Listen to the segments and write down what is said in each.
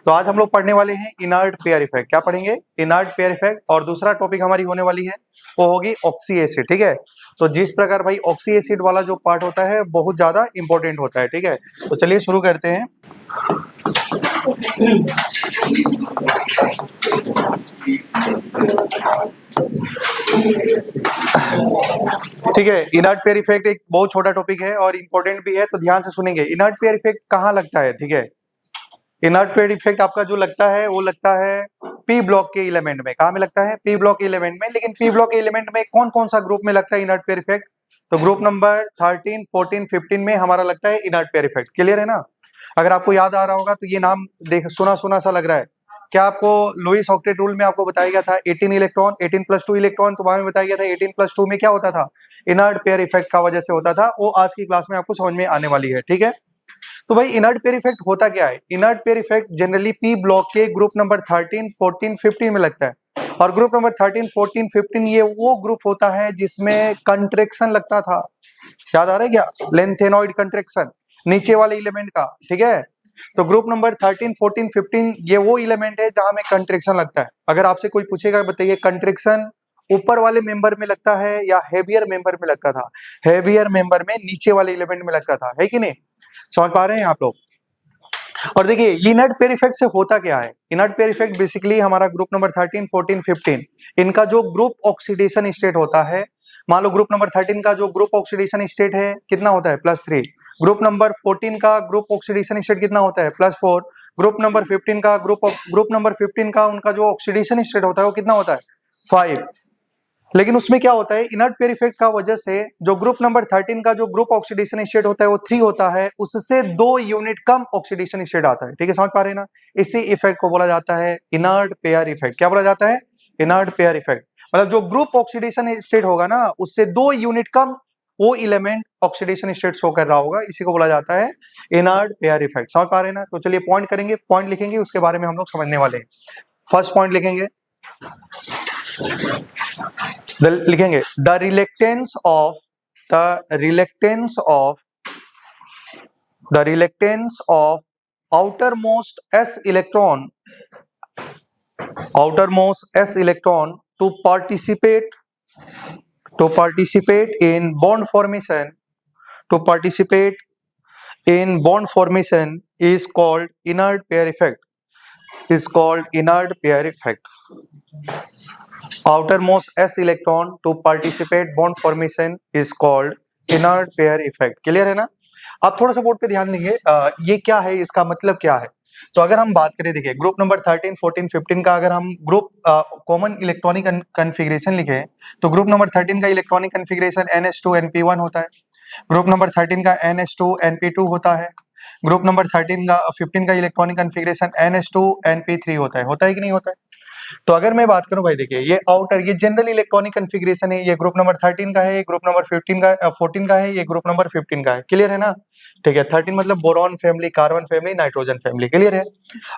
तो आज हम लोग पढ़ने वाले हैं इनर्ट पेयर इफेक्ट। क्या पढ़ेंगे? Inert pair effect. और दूसरा टॉपिक हमारी होने वाली है वो होगी ऑक्सी एसिड। ठीक है, तो जिस प्रकार भाई ऑक्सी एसिड वाला जो पार्ट होता है बहुत ज्यादा इंपॉर्टेंट होता है। ठीक है, तो चलिए शुरू करते हैं। ठीक है, इनर्ट पेयर इफेक्ट एक बहुत छोटा टॉपिक है और इंपॉर्टेंट भी है, तो ध्यान से सुनेंगे। इनर्ट पेयर इफेक्ट कहाँ लगता है? ठीक है, इनर्ट पेयर इफेक्ट आपका जो लगता है वो लगता है पी ब्लॉक के एलिमेंट में। कहाँ में लगता है? पी ब्लॉक के एलिमेंट में। लेकिन पी ब्लॉक के एलिमेंट में कौन कौन सा ग्रुप में लगता है इनर्ट पेयर इफेक्ट? तो ग्रुप नंबर 13, 14, 15 में हमारा लगता है इनर्ट पेयर इफेक्ट। क्लियर है ना? अगर आपको याद आ रहा होगा तो ये नाम देख सुना सुना सा लग रहा है। क्या आपको लुईस ऑक्टेट रूल में आपको बताया गया था 18 इलेक्ट्रॉन, 18 प्लस 2 इलेक्ट्रॉन, तो वहां में बताया गया था 18 प्लस 2 में क्या होता था? इनर्ट पेयर इफेक्ट का वजह से होता था। वो आज की क्लास में आपको समझ में आने वाली है। ठीक है, तो भाई इनर्ट पेयर इफेक्ट होता क्या है? Inert pair effect generally P block के ग्रुप नंबर 13, 14, 15 में लगता है। और ग्रुप नंबर 13, 14, 15 ये वो ग्रुप होता है जिसमें कंट्रेक्शन लगता था। याद आ रहा है क्या? लेंथेनॉइड कंट्रेक्शन नीचे वाले एलिमेंट का। ठीक है, तो ग्रुप नंबर 13, 14, 15 ये वो एलिमेंट है जहां में कंट्रेक्शन लगता है। अगर आपसे कोई पूछेगा बताइए कंट्रेक्शन ऊपर वाले मेंबर में लगता है या हेवियर मेंबर में लगता था? हेवियर मेंबर में नीचे वाले एलिमेंट में लगता था, है कि नहीं? समझ पा रहे हैं आप लोग? और देखिए इनर्ट पेयर इफेक्ट से होता क्या है? इनर्ट पेयर इफेक्ट बेसिकली हमारा ग्रुप नंबर 13, 14, 15 इनका जो ग्रुप ऑक्सीडेशन स्टेट होता है, मान लो ग्रुप नंबर 13 का जो ग्रुप ऑक्सीडेशन स्टेट है कितना होता है? +3। ग्रुप नंबर 14 का ग्रुप ऑक्सीडेशन स्टेट कितना होता है? +4। ग्रुप नंबर 15 का ग्रुप नंबर 15 का उनका जो ऑक्सीडेशन स्टेट होता है वो कितना होता है? 5। लेकिन उसमें क्या होता है? इनर्ट पेयर इफेक्ट का वजह से जो ग्रुप नंबर 13 का जो ग्रुप ऑक्सीडेशन स्टेट होता है वो 3 होता है, उससे 2 यूनिट कम ऑक्सीडेशन स्टेट आता है। ठीक है, समझ पा रहे हैं ना? इसी इफेक्ट को बोला जाता है इनर्ट पेयर इफेक्ट। क्या बोला जाता है? Inert pair effect. मतलब जो ग्रुप ऑक्सीडेशन स्टेट होगा ना उससे 2 यूनिट कम वो इलेमेंट ऑक्सीडेशन स्टेट शो कर रहा होगा, इसी को बोला जाता है इनर्ट पेयर इफेक्ट। समझ पा रहे हैं ना? तो चलिए पॉइंट करेंगे, पॉइंट लिखेंगे, उसके बारे में हम लोग समझने वाले हैं। फर्स्ट पॉइंट लिखेंगे, लिखेंगे the reluctance of outermost s electron to participate in bond formation is called inert pair effect. Outermost s electron to participate bond formation is called inert pair effect. Clear है ना? आप थोड़ा सा board पे ध्यान देंगे, ये क्या है, इसका मतलब क्या है? तो अगर हम बात करें, देखिए ग्रुप नंबर 13, 14, 15 का अगर हम ग्रुप कॉमन इलेक्ट्रॉनिक कन्फिग्रेशन लिखे तो ग्रुप नंबर 13 का इलेक्ट्रॉनिक कन्फिग्रेशन NH2 NP1 होता है। ग्रुप नंबर 13 का NH2 NP2 होता है। ग्रुप नंबर 15 का इलेक्ट्रॉनिक कन्फिग्रेशन NH2 NP3 होता है कि नहीं होता है? तो अगर मैं बात करूं भाई, देखिए ये आउटर, ये जनरल इलेक्ट्रॉनिक कन्फिग्रेशन है। ये ग्रुप नंबर 13 का है, ये ग्रुप नंबर 14 का है, ये ग्रुप नंबर 15 का है। क्लियर है ना? ठीक है, 13 मतलब boron family, carbon family, nitrogen family. Clear है?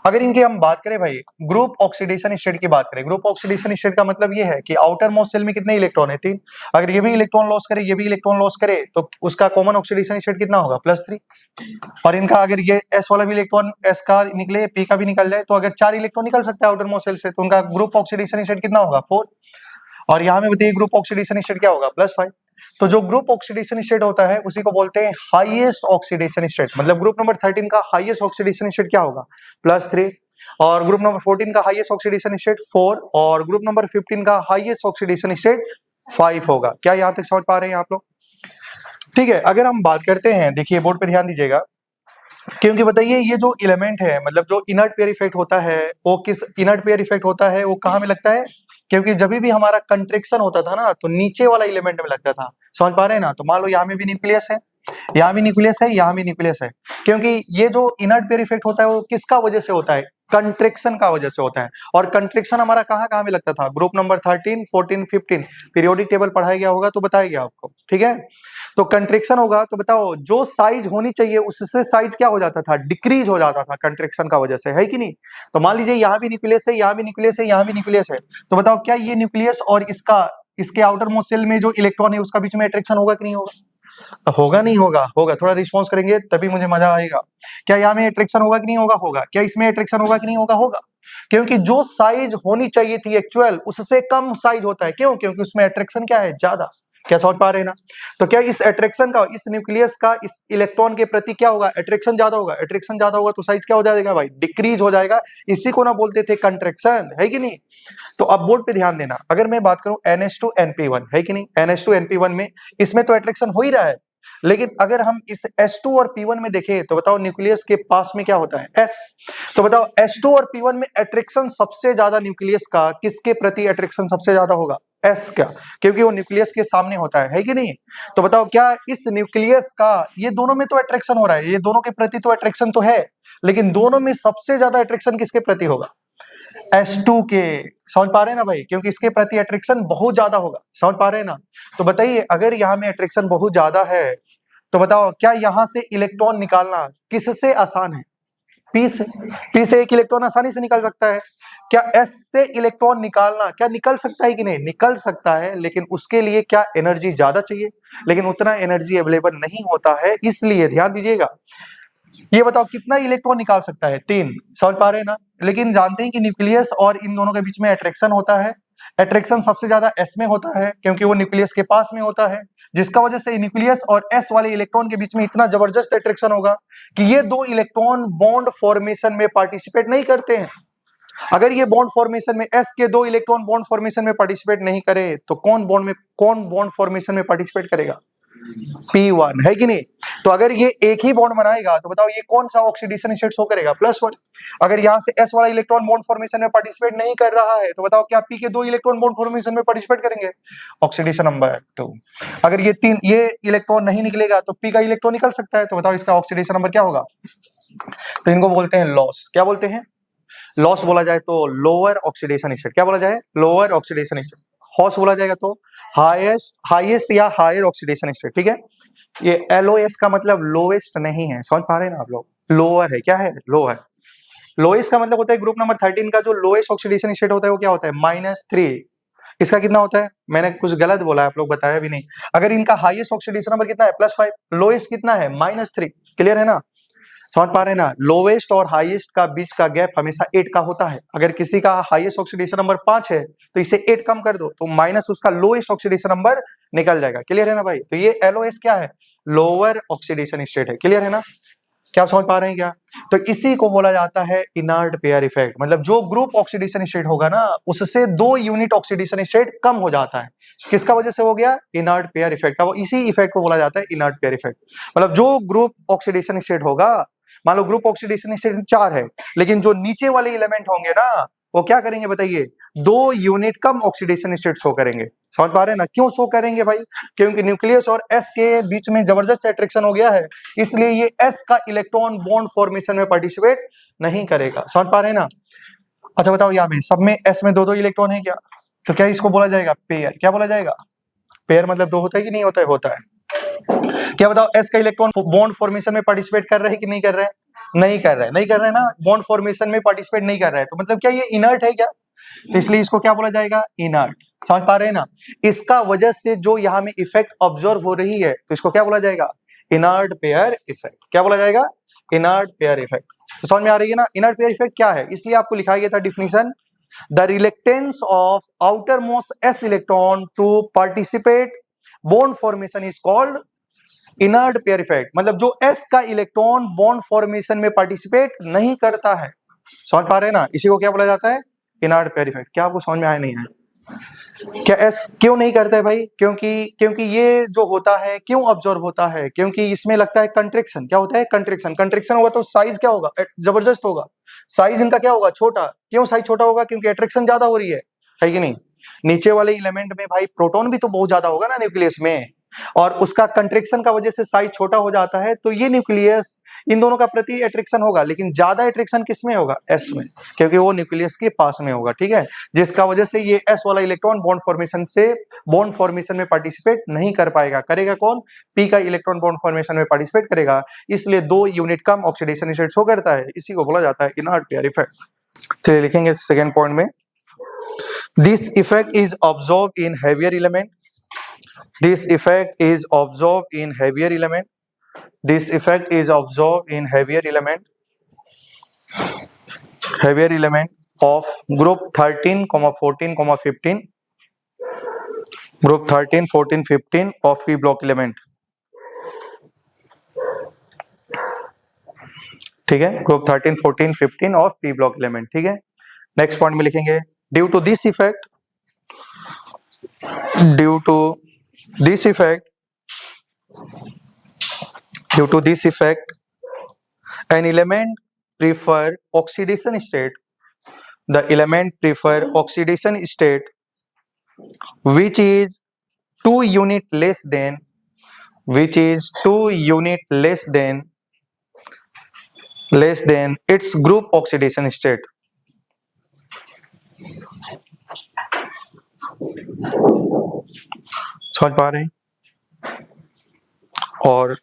अगर इनकी हम बात करें भाई, ग्रुप ऑक्सीडेशन स्टेट की बात करें, ग्रुप ऑक्सीडेशन स्टेट का मतलब ये है कि आउटर मोस्ट सेल में कितने इलेक्ट्रॉन है? 3। अगर ये भी इलेक्ट्रॉन लॉस करे, ये भी इलेक्ट्रॉन लॉस करे तो उसका कॉमन ऑक्सीडेशन स्टेट कितना होगा? +3। और इनका अगर ये S वाला भी इलेक्ट्रॉन S का निकले, P का भी निकल जाए, तो अगर 4 इलेक्ट्रॉन निकल सकता है आउटर मोस्ट सेल से, तो उनका ग्रुप ऑक्सीडेशन स्टेट कितना होगा? 4। और यहाँ में बताइए ग्रुप ऑक्सीडेशन स्टेट क्या होगा? +5। तो जो ग्रुप ऑक्सीडेशन स्टेट होता है उसी को बोलते हैं हाईएस्ट ऑक्सीडेशन स्टेट। मतलब ग्रुप नंबर 13 का हाईएस्ट ऑक्सीडेशन स्टेट क्या होगा? +3। और ग्रुप नंबर 14 का हाईएस्ट ऑक्सीडेशन स्टेट 4 और ग्रुप नंबर 15 का हाईएस्ट ऑक्सीडेशन स्टेट 5 होगा। क्या यहाँ तक समझ पा रहे हैं आप लोग? ठीक है, अगर हम बात करते हैं, देखिए बोर्ड पे ध्यान दीजिएगा, क्योंकि बताइए ये जो एलिमेंट है, मतलब जो इनर्ट पेयर इफेक्ट होता है वो किस इनर्ट पेयर इफेक्ट होता है, वो कहाँ में लगता है? क्योंकि जब भी हमारा कंट्रेक्शन होता था ना तो नीचे वाला एलिमेंट में लगता था। समझ पा रहे हैं ना? तो मान लो यहाँ में भी न्यूक्लियस है, यहाँ भी न्यूक्लियस है, यहाँ भी न्यूक्लियस है। क्योंकि ये जो इनर्ट पेयर इफेक्ट होता है वो किसका वजह से होता है? कंट्रेक्शन का वजह से होता है। और कंट्रेक्शन हमारा कहाँ कहाँ में लगता था? ग्रुप नंबर 13, 14, 15 पीरियोडिक टेबल पढ़ाया गया होगा तो बताया गया आपको। ठीक है, तो कंट्रेक्शन होगा तो बताओ जो साइज होनी चाहिए उससे साइज क्या हो जाता था? डिक्रीज हो जाता था कंट्रेक्शन का वजह से, है कि नहीं? तो मान लीजिए यहाँ भी न्यूक्लियस है, यहाँ भी न्यूक्लियस है, यहाँ भी न्यूक्लियस है, तो बताओ क्या ये न्यूक्लियस और इसके आउटर मोस्ट सेल में जो इलेक्ट्रॉन है उसका बीच में अट्रैक्शन होगा कि नहीं होगा? होगा नहीं होगा? होगा, थोड़ा रिस्पॉन्स करेंगे तभी मुझे मजा आएगा। क्या यहाँ में अट्रैक्शन होगा कि नहीं होगा? होगा। क्या इसमें अट्रैक्शन होगा कि नहीं होगा? होगा, क्योंकि जो साइज होनी चाहिए थी एक्चुअल उससे कम साइज होता है। क्यों? क्योंकि उसमें अट्रैक्शन क्या है? ज्यादा। क्या समझ पा रहे हैं ना? तो क्या इस अट्रैक्शन का, इस न्यूक्लियस का इस इलेक्ट्रॉन के प्रति क्या होगा? अट्रैक्शन ज्यादा होगा। अट्रैक्शन ज्यादा होगा तो साइज क्या हो जाएगा भाई? डिक्रीज हो जाएगा। इसी को ना बोलते थे कंट्रैक्शन, है कि नहीं? तो अब बोर्ड पे ध्यान देना, अगर मैं बात करूं NH2NP1, है कि नहीं? NH2NP1 में इसमें तो अट्रैक्शन हो ही रहा है, लेकिन अगर हम इस S2 और P1 में देखें तो बताओ न्यूक्लियस के पास में क्या होता है? S। तो बताओ S2 और P1 में अट्रैक्शन सबसे ज्यादा न्यूक्लियस का किसके प्रति अट्रैक्शन सबसे ज्यादा होगा? S का, क्योंकि वो न्यूक्लियस के सामने होता है कि नहीं? तो बताओ क्या इस न्यूक्लियस का, ये दोनों में तो अट्रैक्शन हो रहा है, ये दोनों के प्रति तो अट्रैक्शन तो है, लेकिन दोनों में सबसे ज्यादा अट्रैक्शन किसके प्रति होगा? S2 के। समझ पा रहे हैं ना भाई? क्योंकि इसके प्रति अट्रैक्शन बहुत ज्यादा होगा। समझ पा रहे हैं ना? तो बताइए, अगर यहाँ में अट्रैक्शन बहुत ज्यादा है तो बताओ क्या यहां से इलेक्ट्रॉन निकालना किससे आसान है? P से। P से एक इलेक्ट्रॉन आसानी से निकल सकता है। क्या S से इलेक्ट्रॉन निकालना क्या निकल सकता है कि नहीं? निकल सकता है, लेकिन उसके लिए क्या एनर्जी ज्यादा चाहिए, लेकिन उतना एनर्जी अवेलेबल नहीं होता है। इसलिए ध्यान दीजिएगा, ये बताओ कितना इलेक्ट्रॉन निकाल सकता है? 3। समझ पा रहे हैं ना? लेकिन जानते हैं कि न्यूक्लियस और इन दोनों के बीच में अट्रैक्शन होता है। अट्रैक्शन सबसे ज्यादा S में होता है क्योंकि वो न्यूक्लियस के पास में होता है, जिसका वजह से न्यूक्लियस और S वाले इलेक्ट्रॉन के बीच में इतना जबरदस्त अट्रैक्शन होगा कि ये दो इलेक्ट्रॉन बॉन्ड फॉर्मेशन में पार्टिसिपेट नहीं करते हैं। अगर ये बॉन्ड फॉर्मेशन में S के दो इलेक्ट्रॉन बॉन्ड फॉर्मेशन में पार्टिसिपेट नहीं करे तो कौन बॉन्ड फॉर्मेशन में पार्टिसिपेट करेगा? P1, है कि नहीं? तो अगर ये एक ही बॉन्ड बनाएगा तो बताओ ये कौन सा ऑक्सीडेशन स्टेट शो करेगा? +1। अगर यहां से S वाला इलेक्ट्रॉन बॉन्ड फॉर्मेशन में पार्टिसिपेट नहीं कर रहा है तो बताओ क्या P के दो इलेक्ट्रॉन बॉन्ड फॉर्मेशन में पार्टिसिपेट करेंगे? Oxidation number 2। अगर ये इलेक्ट्रॉन नहीं निकलेगा तो P का इलेक्ट्रॉन निकल सकता है, तो बताओ इसका ऑक्सीडेशन नंबर क्या होगा? तो इनको बोलते हैं लॉस। क्या बोलते हैं? लॉस बोला जाए तो लोअर ऑक्सीडेशन स्टेट। क्या बोला जाए? Lower oxidation state. हॉस बोला जाएगा तो हाईएस्ट या हायर ऑक्सीडेशन स्टेट। ठीक है, ये LOS का मतलब लोएस्ट नहीं है। समझ पा रहे हैं ना आप लोग? लोअर है। क्या है? लो है। लोएस्ट का मतलब होता है ग्रुप नंबर 13 का जो लोएस्ट ऑक्सीडेशन स्टेट होता है वो क्या होता है? -3। इसका कितना होता है? मैंने कुछ गलत बोला, आप लोग बताया भी नहीं। अगर इनका हाईएस्ट ऑक्सीडेशन नंबर कितना है? +5। लोएस्ट कितना है? -3। क्लियर है ना? समझ पा रहे हैं ना? लोवेस्ट और हाईएस्ट का बीच का गैप हमेशा 8 का होता है। अगर किसी का हाईएस्ट ऑक्सीडेशन नंबर 5 है तो इसे 8 कम कर दो तो माइनस उसका लोएस्ट ऑक्सीडेशन नंबर निकल जाएगा। क्लियर है ना भाई? तो ये LOS क्या है? लोअर ऑक्सीडेशन स्टेट है। क्लियर है ना? क्या आप समझ पा रहे हैं क्या? तो इसी को बोला जाता है इनर्ट पेयर इफेक्ट। मतलब जो ग्रुप ऑक्सीडेशन स्टेट होगा ना उससे 2 यूनिट ऑक्सीडेशन स्टेट कम हो जाता है। किसका वजह से हो गया? इनर्ट पेयर इफेक्ट का। वो इसी इफेक्ट को बोला जाता है इनर्ट पेयर इफेक्ट। मतलब जो ग्रुप ऑक्सीडेशन स्टेट होगा, मान लो ग्रुप ऑक्सीडेशन स्टेट 4 है, लेकिन जो नीचे वाले एलिमेंट होंगे ना वो क्या करेंगे बताइए? 2 यूनिट कम ऑक्सीडेशन स्टेट शो करेंगे। समझ पा रहे हैं ना? क्यों शो करेंगे भाई? क्योंकि न्यूक्लियस और S के बीच में जबरदस्त अट्रैक्शन हो गया है, इसलिए ये S का इलेक्ट्रॉन बॉन्ड फॉर्मेशन में पार्टिसिपेट नहीं करेगा। समझ पा रहे हैं ना? अच्छा बताओ, यहाँ में सब में S में 2-2 इलेक्ट्रॉन है क्या? तो क्या इसको बोला जाएगा? पेयर। क्या बोला जाएगा? पेयर मतलब 2 होता है कि नहीं होता है? होता है। क्या बताओ S का इलेक्ट्रॉन बॉन्ड फॉर्मेशन में पार्टिसिपेट कर रहे हैं कि नहीं कर रहे हैं? नहीं कर रहे हैं। नहीं कर रहे हैं ना? बॉन्ड फॉर्मेशन में पार्टिसिपेट नहीं कर रहा है, तो मतलब क्या ये इनर्ट है क्या? तो इसलिए इसको क्या बोला जाएगा? इनर्ट। समझ पा रहे हैं ना? इसका वजह से जो यहाँ में इफेक्ट ऑब्जर्व हो रही है तो इसको क्या बोला जाएगा? Inert pair effect. क्या बोला जाएगा? Inert pair effect. तो समझ में आ रही है ना? इनर्ट पेयर इफेक्ट क्या है? इसलिए आपको लिखा गया था definition, the reluctance of outermost S electron to participate bond formation is called inert pair effect. मतलब जो S का इलेक्ट्रॉन बॉन्ड फॉर्मेशन में पार्टिसिपेट नहीं करता है। समझ पा रहे हैं ना? इसी को क्या बोला जाता है? Inert pair effect. क्या आपको समझ में आया नहीं आया? क्या S क्यों नहीं करता है भाई? क्योंकि ये जो होता है क्यों ऑब्जर्व होता है? क्योंकि इसमें लगता है कंट्रैक्शन। क्या होता है? कंट्रैक्शन। कंट्रैक्शन होगा तो साइज क्या होगा? जबरदस्त होगा। साइज इनका क्या होगा? छोटा। क्यों साइज छोटा होगा? क्योंकि अट्रैक्शन ज्यादा हो रही है कि नहीं? नीचे वाले एलिमेंट में भाई प्रोटॉन भी तो बहुत ज्यादा होगा ना न्यूक्लियस में, और उसका कंट्रैक्शन का वजह से साइज छोटा हो जाता है, तो ये न्यूक्लियस इन दोनों का प्रति अट्रैक्शन होगा, लेकिन ज्यादा अट्रैक्शन किसमें होगा? S में, क्योंकि वो न्यूक्लियस के पास में होगा। ठीक है, जिसका वजह से ये S वाला इलेक्ट्रॉन बॉन्ड फॉर्मेशन में पार्टिसिपेट नहीं कर पाएगा। करेगा कौन? P का इलेक्ट्रॉन बॉन्ड फॉर्मेशन में पार्टिसिपेट करेगा, इसलिए 2 यूनिट कम ऑक्सीडेशन स्टेट शो करता है। इसी को बोला जाता है इनर्ट पेयर इफेक्ट। चलिए लिखेंगे सेकेंड पॉइंट में, this effect is observe in heavier element This effect is observed in heavier element. This effect is observed in heavier element of group 13, 14, 15. Group 13, 14, 15 of p block element. ठीक है, group 13, 14, 15 और p block element. ठीक है, next point में लिखेंगे due to this effect an element prefer oxidation state. The element prefer oxidation state which is 2 unit less than its group oxidation state. समझ पा रहे हैं? और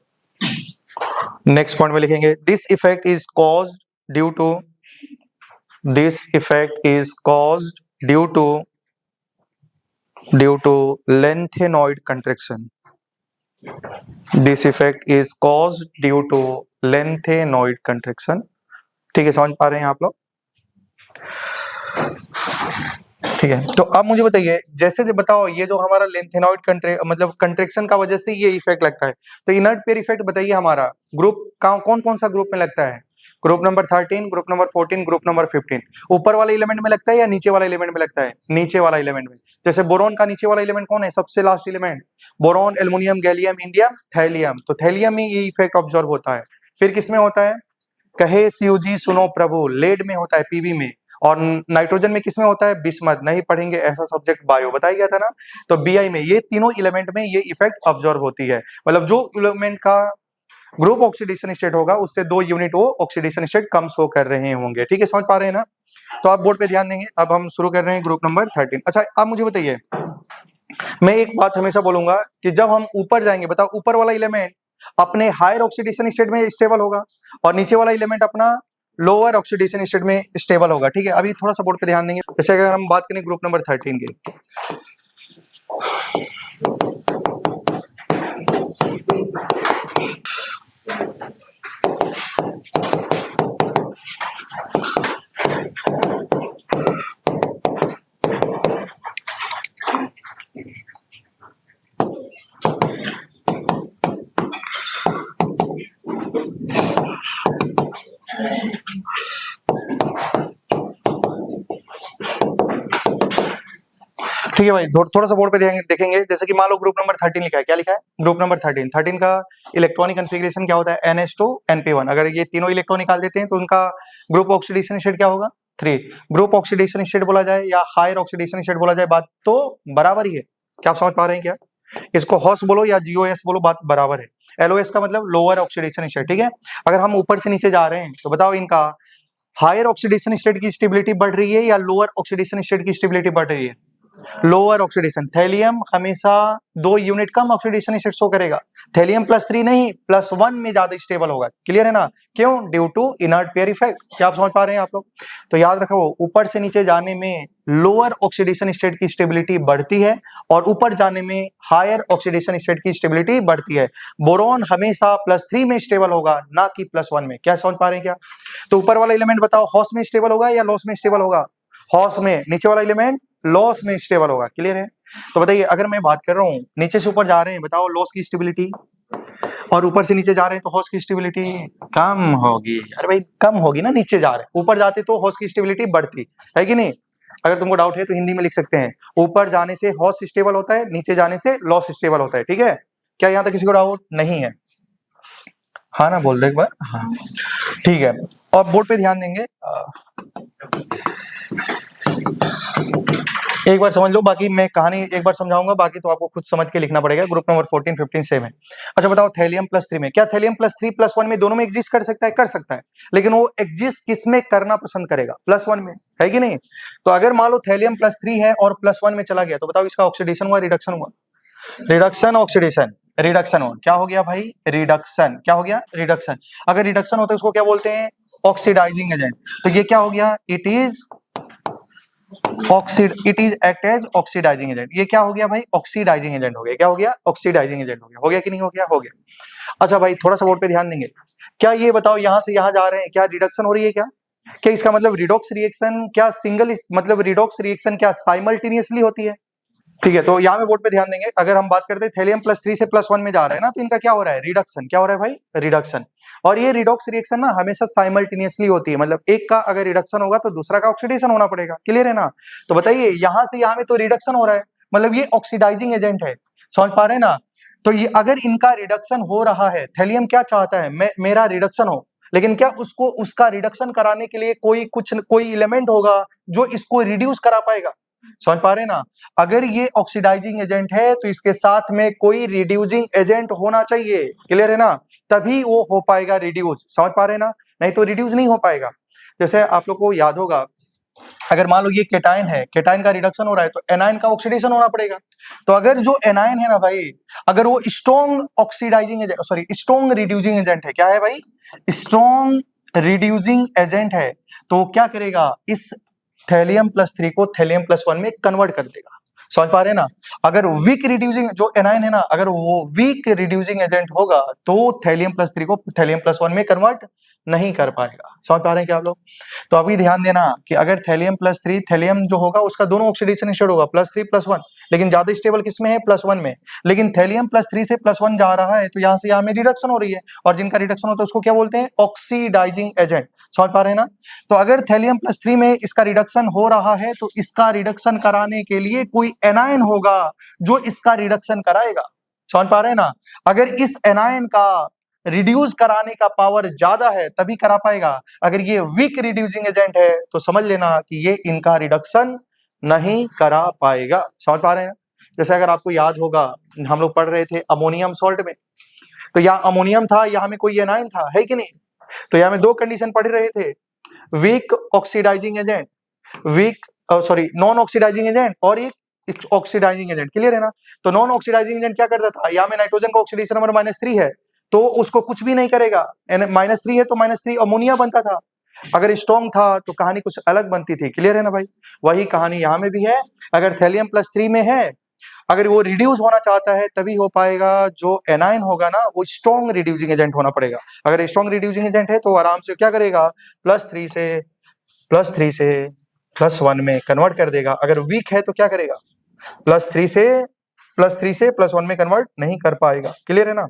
नेक्स्ट पॉइंट में लिखेंगे this effect is caused due to lengthenoid contraction. This effect is caused due to lengthenoid contraction. ठीक है, समझ पा रहे हैं आप लोग? ठीक है, तो अब मुझे बताइए, जैसे बताओ ये जो हमारा लेंथेनॉइड मतलब कंट्रेक्शन का वजह से ये इफेक्ट लगता है, तो इनर्ट पेयर इफेक्ट बताइए हमारा ग्रुप कौन कौन सा ग्रुप में लगता है? Group number 13, group number 14, group number 15. ऊपर वाले एलिमेंट में लगता है या नीचे वाला एलिमेंट में लगता है? नीचे वाला एलिमेंट में. जैसे बोरोन का नीचे वाला एलिमेंट कौन है? सबसे last element. Boron, aluminium, gallium, indium, thallium. तो थैलियम में ये इफेक्ट ऑब्जर्व होता है. फिर किसमें होता है? कहे शिवजी सुनो प्रभु, लेड में होता है, पीबी में. और नाइट्रोजन में किसमें होता है? बिस्मथ. नहीं पढ़ेंगे ऐसा सब्जेक्ट, बायो बताया गया था ना. तो बीआई में, ये तीनों एलिमेंट में ये इफेक्ट ऑब्जर्व होती है. मतलब जो एलिमेंट का ग्रुप ऑक्सीडेशन स्टेट होगा उससे 2 यूनिट वो ऑक्सीडेशन स्टेट कम शो कर रहे होंगे. ठीक है, समझ पा रहे हैं ना? तो आप बोर्ड पे ध्यान देंगे. अब हम शुरू कर रहे हैं ग्रुप नंबर 13. अच्छा, आप मुझे बताइए, मैं एक बात हमेशा बोलूंगा कि जब हम ऊपर जाएंगे, बताओ ऊपर वाला एलिमेंट अपने हायर ऑक्सीडेशन स्टेट में स्टेबल होगा और नीचे वाला एलिमेंट अपना लोअर ऑक्सीडेशन स्टेट में स्टेबल होगा. ठीक है, अभी थोड़ा सा बोर्ड पे ध्यान देंगे. जैसे अगर हम बात करें ग्रुप नंबर 13 की, ठीक है भाई, थोड़ा सा बोर्ड पे देखेंगे. जैसे कि मान लो ग्रुप नंबर 13 लिखा है. क्या लिखा है? ग्रुप नंबर 13 का इलेक्ट्रॉनिक कॉन्फ़िगरेशन क्या होता है? NH2 NP1. अगर ये तीनों इलेक्ट्रॉन निकाल देते हैं तो उनका ग्रुप ऑक्सीडेशन स्टेट क्या होगा? 3. ग्रुप ऑक्सीडेशन स्टेट बोला जाए या हायर ऑक्सीडेशन स्टेट बोला जाए, बात तो बराबर ही है. क्या आप समझ पा रहे हैं? क्या इसको हॉस बोलो या GOS बोलो, बात बराबर है. LOS का मतलब लोअर ऑक्सीडेशन स्टेट. ठीक है, अगर हम ऊपर से नीचे जा रहे हैं तो बताओ इनका हायर ऑक्सीडेशन स्टेट की स्टेबिलिटी बढ़ रही है या लोअर ऑक्सीडेशन स्टेट की स्टेबिलिटी बढ़ रही है? Lower oxidation. थैलियम हमेशा 2 यूनिट कम ऑक्सीडेशन स्टेट शो करेगा. थैलियम +3 नहीं, +1 में ज्यादा स्टेबल होगा. क्लियर है ना? क्यों? Due to inert pair effect. क्या आप समझ पा रहे हैं आप लोग? तो याद रखो, ऊपर से नीचे जाने में लोअर ऑक्सीडेशन स्टेट की स्टेबिलिटी बढ़ती है और ऊपर जाने में हायर ऑक्सीडेशन स्टेट की स्टेबिलिटी बढ़ती है. बोरॉन हमेशा +3 में स्टेबल होगा, ना कि +1 में. क्या समझ पा रहे हैं? क्या तो ऊपर वाला एलिमेंट बताओ हॉस में स्टेबल होगा या लॉस में स्टेबल होगा? हॉस में. नीचे वाला एलिमेंट लॉस में स्टेबल होगा. क्लियर है? तो बताइए, अगर मैं बात कर रहा हूं नीचे से ऊपर जा रहे हैं, बताओ लॉस की स्टेबिलिटी, और ऊपर से नीचे जा रहे हैं तो हॉस की स्टेबिलिटी कम होगी. अरे भाई कम होगी ना, नीचे जा रहे हैं. ऊपर जाते तो हॉस की स्टेबिलिटी बढ़ती है कि नहीं? अगर तुमको डाउट है तो हिंदी में लिख सकते हैं, ऊपर जाने से हॉस स्टेबल होता है, नीचे जाने से लॉस स्टेबल होता है. ठीक है, क्या यहाँ तक किसी को डाउट नहीं है? हाँ ना, बोल दो एक बार. हाँ ठीक है, और बोर्ड पे ध्यान देंगे. एक बार समझ लो, बाकी मैं कहानी एक बार समझाऊंगा, बाकी तो आपको खुद समझ के लिखना पड़ेगा. ग्रुप नंबर 14, 15 सेम है. अच्छा बताओ, थैलियम +3 में, क्या थैलियम +3 +1 में दोनों में एग्जिस्ट कर सकता है? कर सकता है, लेकिन वो एग्जिस्ट किस में करना पसंद करेगा? +1 में, है कि नहीं? तो अगर मान लो थैलियम +3 है और +1 में चला गया, तो बताओ इसका ऑक्सीडेशन हुआ, रिडक्शन हुआ? रिडक्शन, ऑक्सीडेशन, रिडक्शन हुआ. क्या हो गया भाई? रिडक्शन. क्या हो गया? रिडक्शन. अगर रिडक्शन होता है उसको क्या बोलते हैं? Oxidising agent. तो ये क्या हो गया? It is oxide, it is act as oxidising agent. ये क्या हो गया भाई? ऑक्सीडाइजिंग एजेंट हो गया। क्या हो गया? ऑक्सीडाइजिंग एजेंट हो गया। हो गया कि नहीं हो गया? हो गया। अच्छा भाई थोड़ा सा बोर्ड पे ध्यान देंगे। क्या ये बताओ यहां से यहां जा रहे हैं, क्या रिडक्शन हो रही है क्या? क्या इसका मतलब रिडॉक्स रिएक्शन क्या सिंगल मतलब रिडॉक्स रिएक्शन क्या साइमल्टेनियसली होती है? ठीक है, तो यहाँ में बोर्ड पे ध्यान देंगे। अगर हम बात करते हैं थैलियम +3 से +1 में जा रहा है ना, तो इनका क्या हो रहा है? रिडक्शन। क्या हो रहा है भाई? रिडक्शन। और ये रिडॉक्स रिएक्शन ना हमेशा साइमल्टेनियसली होती है, मतलब एक का अगर रिडक्शन होगा तो दूसरा का ऑक्सीडेशन होना पड़ेगा। क्लियर है ना? तो बताइए यहां से यहां में तो रिडक्शन हो रहा है, मतलब ये ऑक्सीडाइजिंग एजेंट है। समझ पा रहे हैं ना? तो ये अगर इनका रिडक्शन हो रहा है, थैलियम क्या चाहता है? मेरा रिडक्शन हो, लेकिन क्या उसको उसका रिडक्शन कराने के लिए कोई एलिमेंट होगा जो इसको रिड्यूस करा पाएगा? समझ पा रहे हैं ना? अगर ये ऑक्सीडाइजिंग एजेंट है तो इसके साथ में कोई रिड्यूसिंग एजेंट होना चाहिए। क्लियर है ना? तभी वो हो पाएगा रिड्यूस। समझ पा रहे हैं ना? नहीं तो रिड्यूस नहीं हो पाएगा। जैसे आप लोग को याद होगा, अगर मान लो ये केटाइन है, केटाइन का रिडक्शन हो रहा है तो एनायन का ऑक्सीडेशन होना पड़ेगा। तो अगर जो एनायन है ना भाई, अगर वो strong oxidising agent, sorry strong reducing agent है, क्या है भाई? स्ट्रॉन्ग रिड्यूसिंग एजेंट है, तो क्या करेगा? इस थैलियम+3 को थैलियम+1 में कन्वर्ट कर देगा। समझ पा रहे हैं ना? अगर वीक रिड्यूसिंग जो एनायन है ना, अगर वो वीक रिड्यूसिंग एजेंट होगा तो थैलियम+3 को थैलियम+1 में कन्वर्ट नहीं कर पाएगा। समझ पा रहे हैं क्या आप लोग? तो अभी ध्यान देना कि अगर थैलियम+3, थैलियम जो होगा उसका दोनों ऑक्सीडेशन स्टेट होगा +3 +1, लेकिन ज्यादा स्टेबल किसमें है? +1 में। लेकिन थैलियम+3 से +1 जा रहा है तो यहां से यहां में रिडक्शन हो रही है, और जिनका रिडक्शन होता है उसको क्या बोलते हैं? Oxidising agent. समझ पा रहे हैं ना? तो अगर थैलियम+3 में इसका रिडक्शन हो रहा है तो इसका रिडक्शन कराने के लिए कोई एनायन होगा जो इसका रिडक्शन कराएगा। समझ पा रहे हैं ना? अगर इस एनायन का रिड्यूस कराने का पावर ज्यादा है तभी करा पाएगा। अगर ये वीक रिड्यूसिंग एजेंट है तो समझ लेना कि ये इनका रिडक्शन नहीं करा पाएगा। समझ पा रहे हैं? जैसे अगर आपको याद होगा, हम लोग पढ़ रहे थे अमोनियम सॉल्ट में, तो यहाँ अमोनियम था, यहाँ में कोई एनायन था, है कि नहीं? तो यहाँ में दो कंडीशन पढ़ रहे थे, weak oxidising agent, weak sorry non oxidising agent, और एक ऑक्सीडाइजिंग एजेंट। क्लियर है ना? तो नॉन ऑक्सीडाइजिंग एजेंट क्या करता था? यहाँ में नाइट्रोजन का ऑक्सीडेशन नंबर -3 है तो उसको कुछ भी नहीं करेगा। -3 है तो -3 अमोनिया बनता था। अगर स्ट्रॉन्ग था तो कहानी कुछ अलग बनती थी। क्लियर है ना भाई? वही कहानी यहाँ में भी है। अगर थैलियम+3 में है, अगर वो रिड्यूस होना चाहता है तभी हो पाएगा। जो एनायन होगा ना वो स्ट्रॉन्ग रिड्यूसिंग एजेंट होना पड़ेगा। अगर स्ट्रॉन्ग रिड्यूसिंग एजेंट है तो आराम से क्या करेगा? +3 से +1 में कन्वर्ट कर देगा। अगर वीक है तो क्या करेगा? +3 से +1 में कन्वर्ट नहीं कर पाएगा। क्लियर है ना?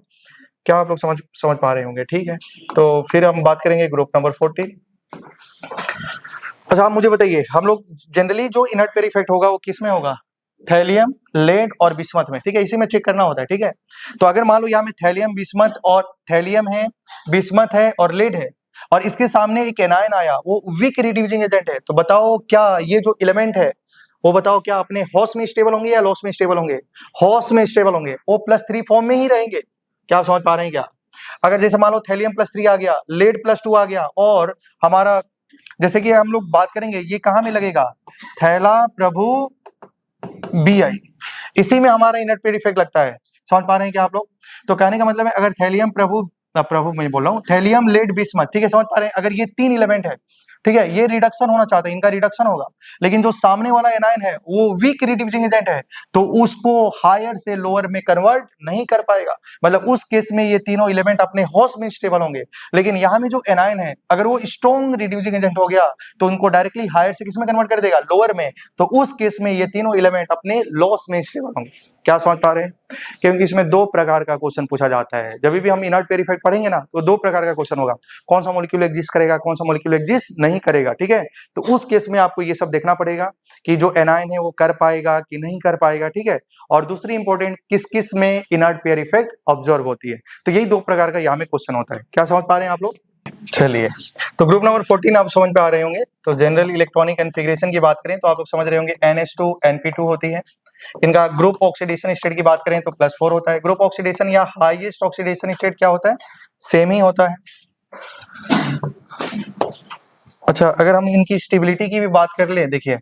क्या आप लोग समझ पा रहे होंगे? ठीक है, तो फिर हम बात करेंगे ग्रुप नंबर 14। अच्छा आप मुझे बताइए, हम लोग जनरली जो इनर्ट पेयर इफेक्ट होगा वो किस में होगा? थैलियम, लेड और बिस्मथ में। ठीक है, इसी में चेक करना होता है। ठीक है, तो अगर मान लो यहाँ में थैलियम बिस्मथ और थैलियम है, बिस्मथ है और लेड है, और इसके सामने एक एनायन आया, वो वीक रिड्यूसिंग एजेंट है, तो बताओ क्या ये जो एलिमेंट है वो बताओ क्या अपने हॉस में स्टेबल होंगे या लॉस में स्टेबल होंगे? हॉस में स्टेबल होंगे, O+3 फॉर्म में ही रहेंगे। क्या आप समझ पा रहे हैं क्या? अगर जैसे मान लो थैलियम+3 आ गया, लेड +2 आ गया, और हमारा जैसे कि हम लोग बात करेंगे ये कहाँ में लगेगा? थैला प्रभु Bi, इसी में हमारा इनर्ट पेयर इफेक्ट लगता है। समझ पा रहे हैं क्या आप लोग? तो कहने का मतलब है अगर थैलियम प्रभु मैं बोल रहा हूँ, थैलियम, लेड, बिस्मथ, ठीक है, समझ पा रहे हैं? अगर ये 3 एलिमेंट है, ठीक है, ये रिडक्शन होना चाहते हैं, इनका रिडक्शन होगा, लेकिन जो सामने वाला एनायन है वो वीक रिड्यूसिंग एजेंट है तो उसको हायर से लोअर में कन्वर्ट नहीं कर पाएगा। मतलब उस केस में ये तीनों एलिमेंट अपने हॉस में स्टेबल होंगे। लेकिन यहाँ में जो एनायन है अगर वो स्ट्रॉन्ग रिड्यूसिंग एजेंट हो गया तो उनको डायरेक्टली हायर से किस में कन्वर्ट कर देगा? लोअर में। तो उस केस में ये तीनों एलिमेंट अपने लॉस में स्टेबल होंगे। क्या समझ पा रहे हैं? क्योंकि इसमें दो प्रकार का क्वेश्चन पूछा जाता है। जब भी हम इनर्ट पेयर इफेक्ट पढ़ेंगे ना तो दो प्रकार का क्वेश्चन होगा, कौन सा मॉलिक्यूल एग्जिस्ट करेगा, कौन सा मॉलिक्यूल एग्जिस्ट नहीं करेगा। ठीक है, तो उस केस में आपको ये सब देखना पड़ेगा कि जो एनायन है वो कर पाएगा कि नहीं कर पाएगा। ठीक है, और दूसरी इंपॉर्टेंट, किस किस में इनर्ट पेयर इफेक्ट ऑब्जर्व होती है। तो यही दो प्रकार का यहाँ में क्वेश्चन होता है। क्या समझ पा रहे हैं आप लोग? चलिए, तो ग्रुप नंबर 14 आप समझ पे आ रहे होंगे। तो जनरल इलेक्ट्रॉनिक कॉन्फ़िगरेशन की बात करें तो आप लोग समझ रहे होंगे NH2 NP2 होती है। इनका ग्रुप ऑक्सीडेशन स्टेट की बात करें तो +4 होता है। ग्रुप ऑक्सीडेशन या हाईएस्ट ऑक्सीडेशन स्टेट क्या होता है? सेम ही होता है। अच्छा, अगर हम इनकी स्टेबिलिटी की भी बात कर ले, देखिए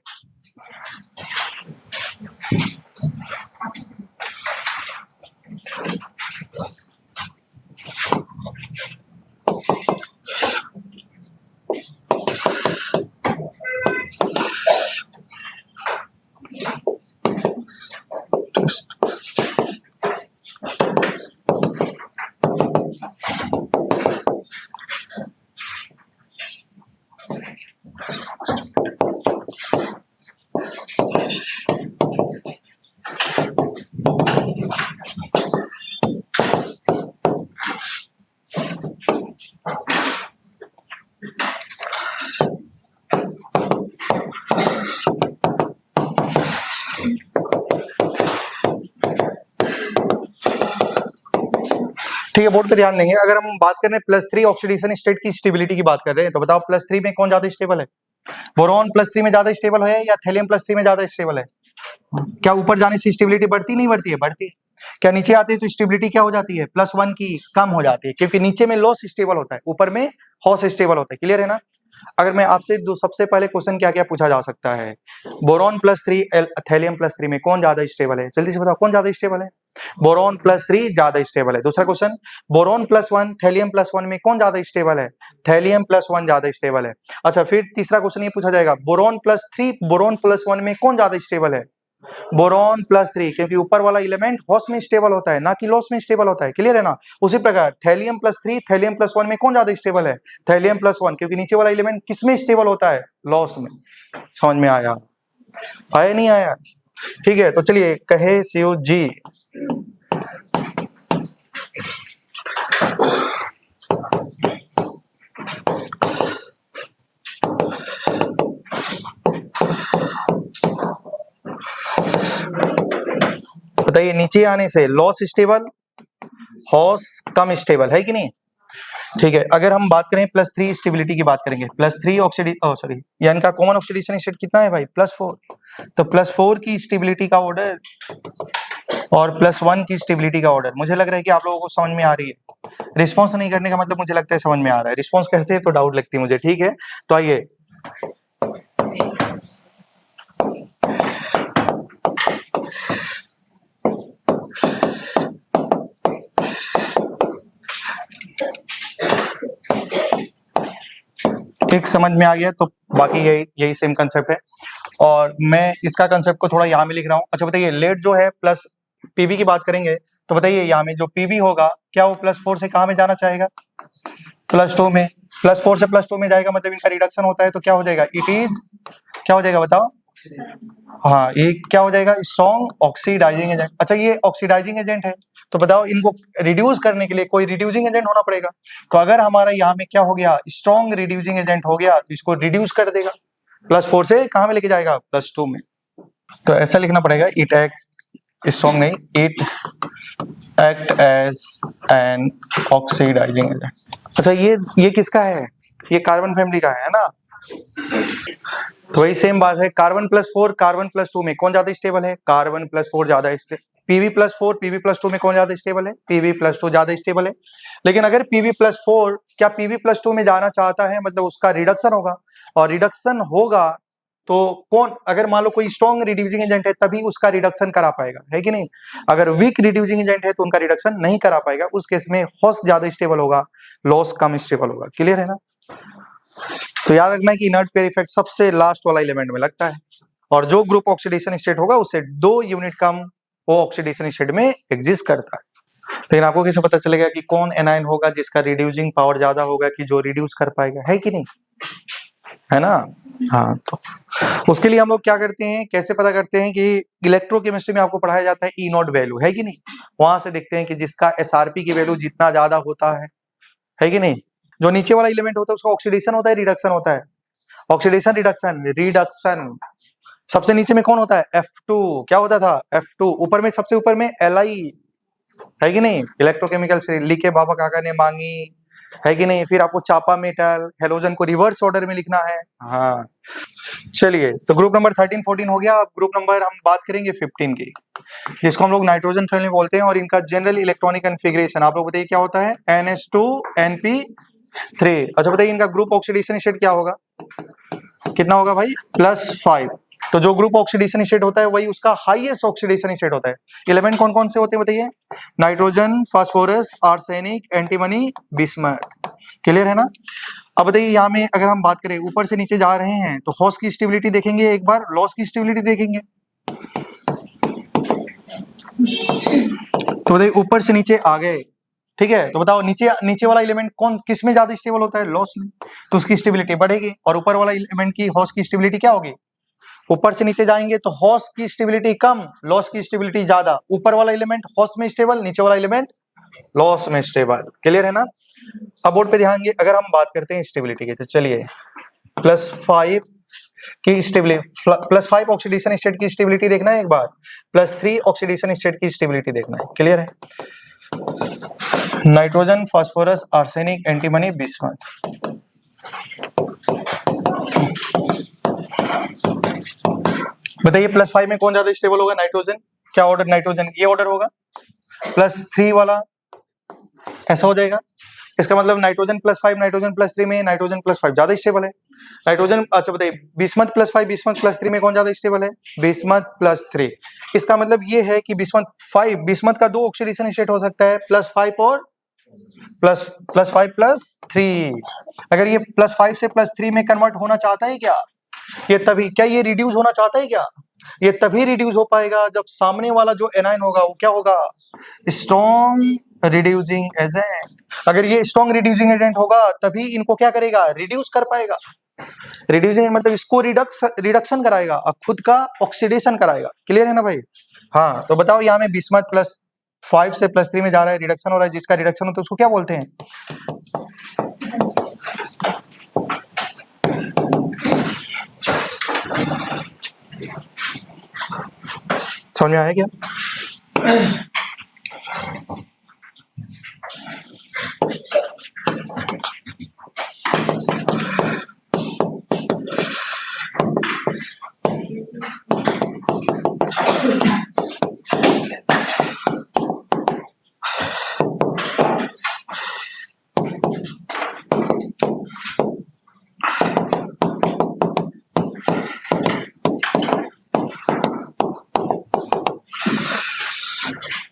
ठीक है, बोर्ड पे ध्यान देंगे। अगर हम बात कर रहे हैं +3 ऑक्सीडेशन स्टेट की स्टेबिलिटी की बात कर रहे हैं, तो बताओ +3 में कौन ज्यादा स्टेबल है? बोरॉन +3 में ज्यादा स्टेबल है या थैलियम +3 में ज्यादा स्टेबल है? क्या ऊपर जाने से स्टेबिलिटी बढ़ती नहीं बढ़ती है? बढ़ती है। क्या नीचे आती है तो स्टेबिलिटी क्या हो जाती है? +1 की कम हो जाती है, क्योंकि नीचे में लॉस स्टेबल होता है, ऊपर में हॉस स्टेबल होता है। क्लियर है ना? अगर मैं आपसे सबसे पहले क्वेश्चन क्या क्या पूछा जा सकता है, बोरॉन +3 थैलियम +3 में कौन ज्यादा स्टेबल है? जल्दी से बताओ कौन ज्यादा स्टेबल है? बोरॉन +3 ज्यादा स्टेबल है। दूसरा क्वेश्चन, बोरॉन +1 थैलियम +1 में कौन ज्यादा स्टेबल है? थैलियम +1 ज्यादा स्टेबल है। अच्छा, फिर तीसरा क्वेश्चन ये पूछा जाएगा, बोरॉन +3 बोरॉन +1 में कौन ज्यादा स्टेबल है? बोरॉन +3, क्योंकि ऊपर वाला एलिमेंट हॉस में स्टेबल होता है, ना कि लॉस में स्टेबल होता है। क्लियर है ना? उसी प्रकार थैलियम +3 थैलियम +1 में कौन ज्यादा स्टेबल है? थैलियम +1, क्योंकि नीचे वाला एलिमेंट किस में स्टेबल होता है? लॉस में। समझ में आया? आया नहीं आया? ठीक है, तो चलिए कहे शिव जी। बताइए, नीचे आने से लॉस स्टेबल, हॉस कम स्टेबल है कि नहीं? ठीक है, अगर हम बात करें +3 स्टेबिलिटी की बात करेंगे, +3 सॉरी, या इनका कॉमन ऑक्सीडेशन स्टेट कितना है भाई? +4। तो +4 की स्टेबिलिटी का ऑर्डर और +1 की स्टेबिलिटी का ऑर्डर, मुझे लग रहा है कि आप लोगों को समझ में आ रही है। रिस्पॉन्स नहीं करने का मतलब मुझे लगता है समझ में आ रहा है, रिस्पॉन्स करते हैं तो डाउट लगती है मुझे। ठीक है, तो आइए एक समझ में आ गया, तो बाकी यही सेम कंसेप्ट है, और मैं इसका कंसेप्ट को थोड़ा यहाँ में लिख रहा हूँ। अच्छा बताइए, लेट जो है प्लस पीवी की बात करेंगे, तो बताइए यहाँ में जो पीवी होगा, क्या वो +4 से कहाँ में जाना चाहेगा? +2 में। +4 से +2 में जाएगा, मतलब इनका रिडक्शन होता है, तो क्या हो जाएगा? इट इज, क्या हो जाएगा बताओ? हाँ, ये क्या हो जाएगा? Strong oxidising agent. अच्छा, ये ऑक्सीडाइजिंग एजेंट है, तो बताओ इनको रिड्यूस करने के लिए कोई रिड्यूसिंग एजेंट होना पड़ेगा। तो अगर हमारा यहाँ में क्या हो गया? स्ट्रॉन्ग रिड्यूसिंग एजेंट हो गया, तो इसको रिड्यूस कर देगा, +4 से कहाँ में लेके जाएगा? +2 में। तो ऐसा लिखना पड़ेगा, इट एक्ट, स्ट्रॉन्ग नहीं, it act as an oxidising agent. अच्छा, ये किसका है? ये कार्बन फैमिली का है ना? तो वही सेम बात है, कार्बन +4 कार्बन +2 में कौन ज्यादा स्टेबल है? कार्बन +4 ज्यादा स्टेबल। पीवी +4 पीवी +2 में कौन ज्यादा स्टेबल है? पीवी +2 ज्यादा स्टेबल है। लेकिन अगर पीवी +4 क्या पीवी +2 में जाना चाहता है, मतलब उसका रिडक्शन होगा, और रिडक्शन होगा तो कौन, अगर मान लो कोई स्ट्रॉन्ग रिड्यूसिंग एजेंट है तभी उसका रिडक्शन करा पाएगा, है कि नहीं? अगर वीक रिड्यूसिंग एजेंट है तो उनका रिडक्शन नहीं करा पाएगा। उस केस में हॉस ज्यादा स्टेबल होगा, लॉस कम स्टेबल होगा। क्लियर है ना? तो याद रखना है कि इनर्ट पेयर इफेक्ट सबसे लास्ट वाला एलिमेंट में लगता है, और जो ग्रुप ऑक्सीडेशन स्टेट होगा उससे 2 यूनिट कम वो ऑक्सीडेशन स्टेट में एग्जिस्ट करता है। लेकिन आपको कैसे पता चलेगा कि कौन एनायन होगा जिसका रिड्यूसिंग पावर ज्यादा होगा, कि जो रिड्यूस कर पाएगा, है कि नहीं? है ना? हाँ, तो उसके लिए हम लोग क्या करते हैं, कैसे पता करते हैं कि इलेक्ट्रोकेमिस्ट्री में आपको पढ़ाया जाता है E0 वैल्यू, है कि नहीं? वहां से देखते हैं कि जिसका SRP की वैल्यू जितना ज्यादा होता है कि नहीं? जो नीचे वाला एलिमेंट होता है उसका ऑक्सीडेशन होता है, रिडक्शन होता है? Oxidation, reduction. रिडक्शन सबसे नीचे में कौन होता है? F2। क्या होता था? F2। ऊपर में, सबसे ऊपर में Li, है कि नहीं? इलेक्ट्रोकेमिकल से लिखे बाबा काका ने मांगी, है कि नहीं? फिर आपको चापा मेटल, हेलोजन को रिवर्स ऑर्डर में लिखना है। हाँ, चलिए, तो ग्रुप नंबर 13 14 हो गया। अब ग्रुप नंबर हम बात करेंगे 15 की, जिसको हम लोग नाइट्रोजन फैमिली बोलते हैं, और इनका जनरल इलेक्ट्रॉनिक कॉन्फ़िगरेशन आप लोग बताइए क्या होता है? NH2NP3। अच्छा बताइए, इनका ग्रुप ऑक्सीडेशन स्टेट क्या होगा? कितना होगा भाई? +5। तो जो ग्रुप ऑक्सीडेशन स्टेट होता है वही उसका हाईएस्ट ऑक्सीडेशन स्टेट होता है। एलिमेंट कौन कौन से होते हैं बताइए? Nitrogen, phosphorus, arsenic, antimony, bismuth. Clear है ना? अब बताइए, यहाँ में अगर हम बात करें ऊपर से नीचे जा रहे हैं तो हॉस की स्टेबिलिटी देखेंगे एक बार, लॉस की स्टेबिलिटी देखेंगे। तो बताइए ऊपर से नीचे आ गए, ठीक है? तो बताओ नीचे वाला एलिमेंट कौन, किस में ज्यादा स्टेबल होता है? लॉस में, तो उसकी स्टेबिलिटी बढ़ेगी। और ऊपर वाला एलिमेंट की हॉस की स्टेबिलिटी क्या होगी? ऊपर से नीचे जाएंगे तो हॉस की स्टेबिलिटी कम, लॉस की स्टेबिलिटी ज्यादा। ऊपर वाला एलिमेंट हॉस में स्टेबल, नीचे वाला एलिमेंट लॉस में स्टेबल। क्लियर है ना? अब बोर्ड पे ध्यान देंगे, अगर हम बात करते हैं स्टेबिलिटी की, तो चलिए +5 की स्टेबिलिटी, +5 ऑक्सीडेशन स्टेट की स्टेबिलिटी देखना है एक बार, +3 ऑक्सीडेशन स्टेट की स्टेबिलिटी देखना है। क्लियर है? Nitrogen, phosphorus, arsenic, antimony, bismuth. बताइए +5 में कौन ज्यादा स्टेबल होगा? नाइट्रोजन। क्या ऑर्डर नाइट्रोजन? ये ऑर्डर होगा। +3 वाला ऐसा हो जाएगा। इसका मतलब नाइट्रोजन +5, नाइट्रोजन +3 में नाइट्रोजन +5 ज्यादा स्टेबल है। नाइट्रोजन, अच्छा बताइए बिस्मथ +5, बिस्मथ +3 में कौन ज्यादा स्टेबल है? बिस्मथ +3। इसका मतलब ये है कि बिस्मथ का 2 ऑक्सीडेशन स्टेट हो सकता है, +5 और +3। अगर ये +5 से +3 में कन्वर्ट होना चाहता है क्या? ये तभी, क्या ये रिड्यूस होना चाहता है क्या? ये तभी रिड्यूस हो पाएगा जब सामने वाला जो एनायन होगा वो क्या होगा? Strong reducing agent. अगर ये स्ट्रॉन्ग रिड्यूसिंग एजेंट होगा तभी इनको क्या करेगा? रिड्यूस कर पाएगा। रिड्यूसिंग मतलब इसको रिडक्शन कराएगा और खुद का ऑक्सीडेशन कराएगा। क्लियर है ना भाई? हाँ, तो बताओ यहाँ में बिस्मथ +5 से +3 में जा रहा है, रिडक्शन हो रहा है। जिसका रिडक्शन होता है उसको क्या बोलते हैं? समझ में आया क्या?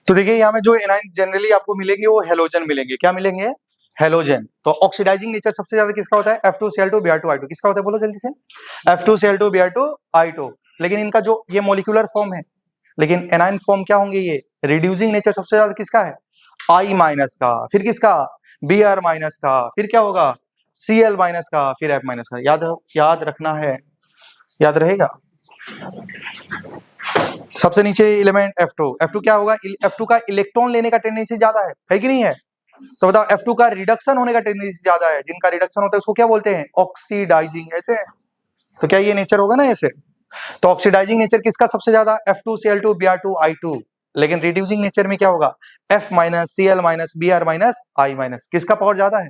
तो देखिए यहाँ में जो एनाइन जनरली आपको मिलेगी वो हेलोजन मिलेंगे। क्या मिलेंगे? हेलोजन। तो ऑक्सीडाइजिंग नेचर सबसे ज्यादा किसका होता है? F2Cl2Br2I2। किसका होता है बोलो जल्दी से? F2Cl2Br2I2। लेकिन इनका जो ये मॉलिक्यूलर फॉर्म है, लेकिन एनाइन फॉर्म क्या होंगे ये? रिड्यूसिंग नेचर सबसे ज्यादा किसका है? I- का, फिर किसका? Br- का, फिर क्या होगा? Cl- का, फिर F- का। याद रखना है, याद रहेगा। सबसे नीचे एलिमेंट F2 क्या होगा? F2 का इलेक्ट्रॉन लेने का टेंडेंसी ज्यादा है कि नहीं है? तो बताओ F2 का रिडक्शन होने का टेंडेंसी ज्यादा है। जिनका रिडक्शन होता है उसको क्या बोलते हैं? ऑक्सीडाइजिंग। ऐसे तो क्या ये नेचर होगा ना ऐसे? तो ऑक्सीडाइजिंग नेचर किसका सबसे ज्यादा? F2Cl2Br2I2। लेकिन रिड्यूसिंग नेचर में क्या होगा? F- Cl- Br- I-। किसका पावर ज्यादा है?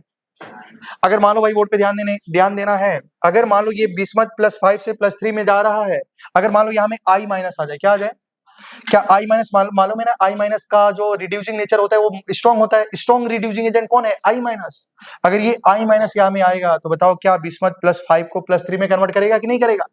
अगर मान लो भाई बोर्ड पे ध्यान देना है। अगर मान लो ये बिस्मथ +5 से +3 में जा रहा है, अगर मान लो यहाँ में I- आ जाए, क्या आ जाए? क्या I- मालूम है ना? I- का जो रिड्यूसिंग नेचर होता है वो स्ट्रॉन्ग होता है। स्ट्रॉन्ग रिड्यूसिंग एजेंट कौन है? I-। अगर ये I- यहाँ में आएगा तो बताओ क्या बिस्मथ +5 को +3 में कन्वर्ट करेगा कि नहीं करेगा?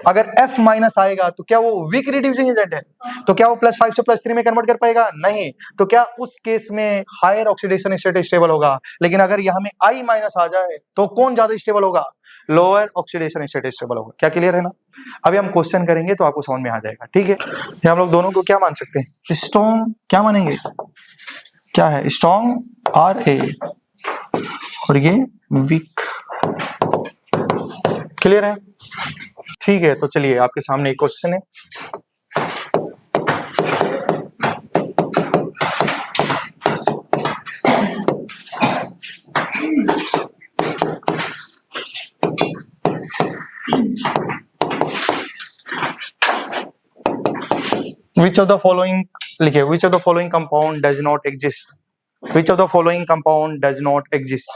अगर F- आएगा तो क्या वो वीक रिड्यूसिंग एजेंट है? तो क्या वो +5 से +3 में कन्वर्ट कर पाएगा? नहीं। तो क्या उस केस में हायर ऑक्सीडेशन स्टेट स्टेबल होगा। लेकिन अगर यहाँ में I- आ जाए तो कौन ज्यादा स्टेबल होगा? लोअर ऑक्सीडेशन स्टेट स्टेबल होगा। क्या क्लियर है ना? अभी हम क्वेश्चन करेंगे तो आपको समझ में आ जाएगा। ठीक है, ये हम लोग दोनों को क्या मान सकते हैं? स्ट्रॉन्ग क्या मानेंगे? क्या है? स्ट्रॉन्ग Ra और ये वीक। क्लियर है? ठीक है, तो चलिए आपके सामने एक क्वेश्चन है। Which of the following लिखिए, which of the following compound does not exist? Which of the following compound does not exist?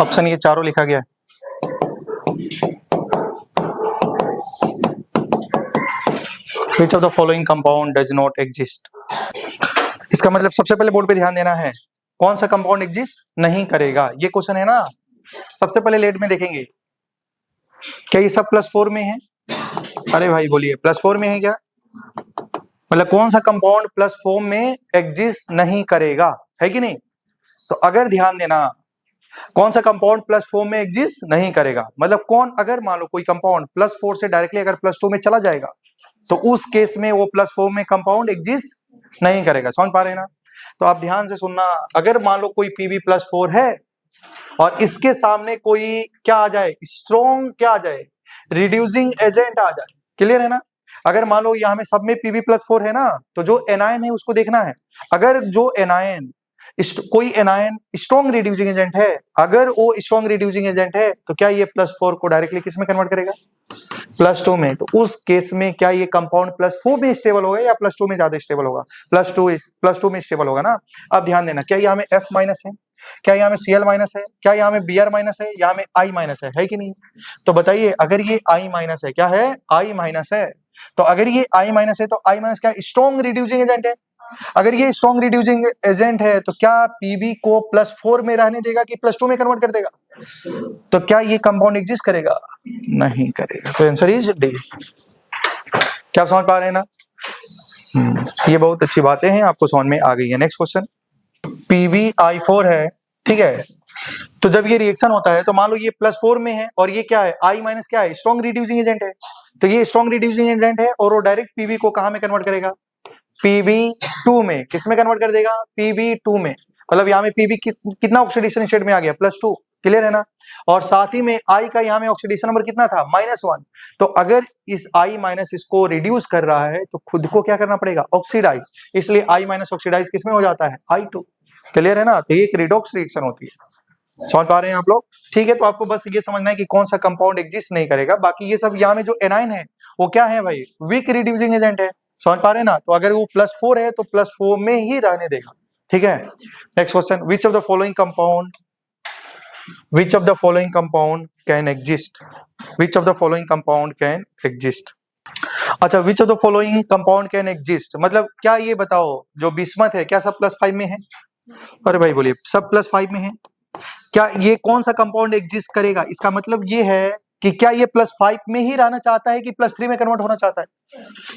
Option ये चारों लिखा गया है। Which of the following compound does not exist? इसका मतलब सबसे पहले बोर्ड पे ध्यान देना है, कौन सा कंपाउंड एग्जिस्ट नहीं करेगा। ये क्वेश्चन है ना, सबसे पहले लेट में देखेंगे। क्या ये सब +4 में है? अरे भाई बोलिए, +4 में है क्या? मतलब कौन सा कंपाउंड +4 में एग्जिस्ट नहीं करेगा, है कि नहीं? तो अगर ध्यान देना, कौन सा कंपाउंड +4 में एग्जिस्ट नहीं करेगा, मतलब कौन? अगर मान लो कोई कंपाउंड +4 से डायरेक्टली अगर +2 में चला जाएगा तो उस केस में वो +4 में कंपाउंड एग्जिस्ट नहीं करेगा। समझ पा रहे हैं ना? तो आप ध्यान से सुनना। अगर मान लो कोई Pb+4 है और इसके सामने कोई क्या आ जाए? स्ट्रॉन्ग क्या आ जाए? रिड्यूसिंग एजेंट आ जाए। क्लियर है ना? अगर मान लो यहाँ में सब में Pb+4 है ना, तो जो एनायन है उसको देखना है। अगर जो एनायन कोई एनायन स्ट्रॉन्ग रिड्यूसिंग एजेंट है, अगर वो स्ट्रॉन्ग रिड्यूसिंग एजेंट है तो क्या ये +4 को डायरेक्टली किस में कन्वर्ट करेगा, +2 में। तो उस केस में क्या ये कंपाउंड +4 में स्टेबल होगा या +2 में ज्यादा स्टेबल होगा, +2 में स्टेबल होगा ना। अब ध्यान देना, क्या यहाँ में F माइनस है, क्या यहाँ में Cl माइनस है, क्या यहाँ में Br माइनस है, यहाँ में I माइनस है कि नहीं। तो बताइए अगर ये I माइनस है, क्या है, I माइनस है, तो अगर ये I माइनस है तो I माइनस क्या स्ट्रॉन्ग रिड्यूसिंग एजेंट है। अगर ये स्ट्रॉन्ग रिड्यूसिंग एजेंट है तो क्या Pb को +4 में रहने देगा कि +2 में कन्वर्ट कर देगा। तो क्या ये कंपाउंड एग्जिस्ट करेगा, नहीं करेगा। तो आंसर इज डी। क्या आप समझ पा रहे हैं ना। ये बहुत अच्छी बातें हैं, आपको समझ में आ गई है। नेक्स्ट क्वेश्चन, PbI4 है, ठीक है। तो जब ये रिएक्शन होता है तो मान लो ये +4 में है और ये क्या है, I माइनस क्या है, स्ट्रॉन्ग रिड्यूसिंग एजेंट है। तो ये स्ट्रॉन्ग रिड्यूसिंग एजेंट है और वो डायरेक्ट Pb को कहां में कन्वर्ट करेगा, Pb2 में। किस में कन्वर्ट कर देगा, Pb2 में। मतलब यहाँ में Pb कितना ऑक्सीडेशन स्टेट में आ गया, +2, क्लियर है ना। और साथ ही में I का यहाँ में ऑक्सीडेशन नंबर कितना था, -1। तो अगर इस I माइनस इसको रिड्यूस कर रहा है तो खुद को क्या करना पड़ेगा, ऑक्सीडाइज। इसलिए I माइनस ऑक्सीडाइज किसमें हो जाता है, I2, क्लियर है ना। तो ये एक रिडॉक्स रिएक्शन होती है, समझ पा रहे हैं आप लोग, ठीक है। तो आपको बस ये समझना है कि कौन सा कंपाउंड एग्जिस्ट नहीं करेगा। बाकी ये सब यहाँ में जो एनाइन है वो क्या है भाई, वीक रिड्यूसिंग एजेंट है, समझ पा रहे हैं ना। तो अगर वो +4 है तो +4 में ही रहने देगा, ठीक है। Next question, which of the following compound can exist, which of the following compound can exist. अच्छा, which of the following compound can exist मतलब क्या, ये बताओ जो बिस्मथ है क्या सब +5 में है। अरे भाई बोलिए, सब +5 में है। क्या ये कौन सा कंपाउंड एग्जिस्ट करेगा, इसका मतलब ये है कि क्या ये +5 में ही रहना चाहता है कि +3 में कन्वर्ट होना चाहता है,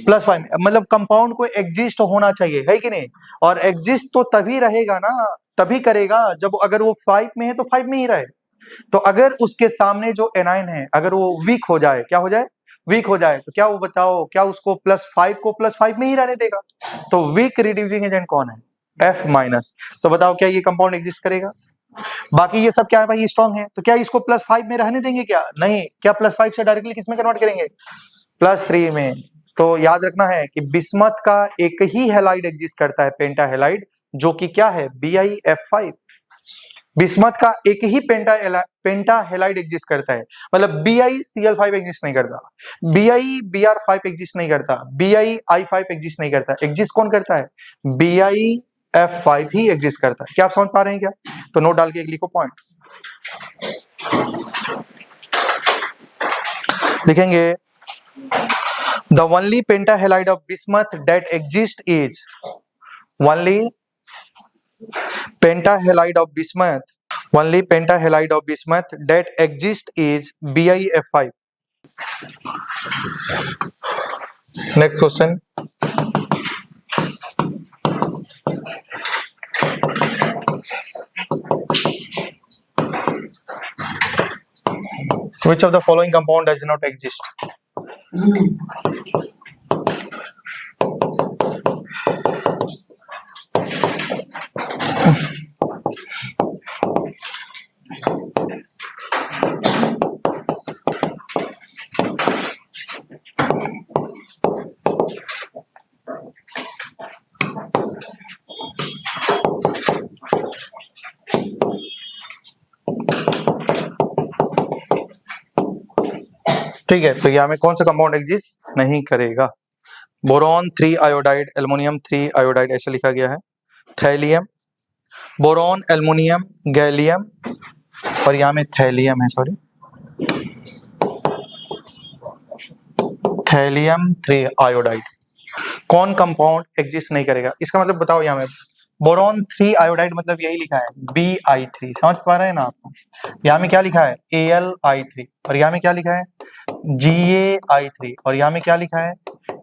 +5 में। मतलब कंपाउंड को एग्जिस्ट होना चाहिए, है कि नहीं। और एग्जिस्ट तो तभी रहेगा ना, तभी करेगा जब अगर वो 5 में है तो 5 में ही रहे। तो अगर उसके सामने जो एनाइन है अगर वो वीक हो जाए, क्या हो जाए, वीक हो जाए, तो क्या वो बताओ क्या उसको +5 को +5 में ही रहने देगा। तो वीक रिड्यूसिंग एजेंट कौन है, F माइनस। तो बताओ क्या ये कंपाउंड एग्जिस्ट करेगा। बाकी ये सब क्या है भाई, स्ट्रॉन्ग है, तो क्या इसको +5 में रहने देंगे, क्या नहीं। क्या +5 से डायरेक्टली किस में कन्वर्ट करेंगे, +3 में। तो याद रखना है कि बिस्मथ का एक ही हेलाइड एग्जिस्ट करता है, पेंटा हेलाइड, जो कि क्या है, BiF5। बिस्मथ का एक ही पेंटा हेलाइड एग्जिस्ट करता है, मतलब BiCl5 एग्जिस्ट नहीं करता, BiBr5 एग्जिस्ट नहीं करता, BiI5 एग्जिस्ट नहीं करता। एग्जिस्ट कौन करता है, BiF5 ही एग्जिस्ट करता है। क्या आप समझ पा रहे हैं क्या। तो नोट डाल के एक लिखो पॉइंट, लिखेंगे the only pentahalide of bismuth that exist is, only pentahalide of bismuth, only pentahalide of bismuth that exists is BiF5. Next question, which of the following compound does not exist? ठीक है, तो यहाँ में कौन सा compound exist नहीं करेगा, boron 3 iodide, aluminium 3 iodide ऐसा लिखा गया है। थैलियम, बोरॉन, एल्युमिनियम, गैलियम और यहाँ में थैलियम है, सॉरी थैलियम 3 आयोडाइड। कौन कंपाउंड एग्जिस्ट नहीं करेगा, इसका मतलब बताओ। यहाँ में बोरॉन 3 आयोडाइड मतलब यही लिखा है Bi3, समझ पा रहे हैं ना आपको। यहाँ में क्या लिखा है Al-I3 और यहाँ में क्या लिखा है Ga-I3 और यहाँ में क्या लिखा है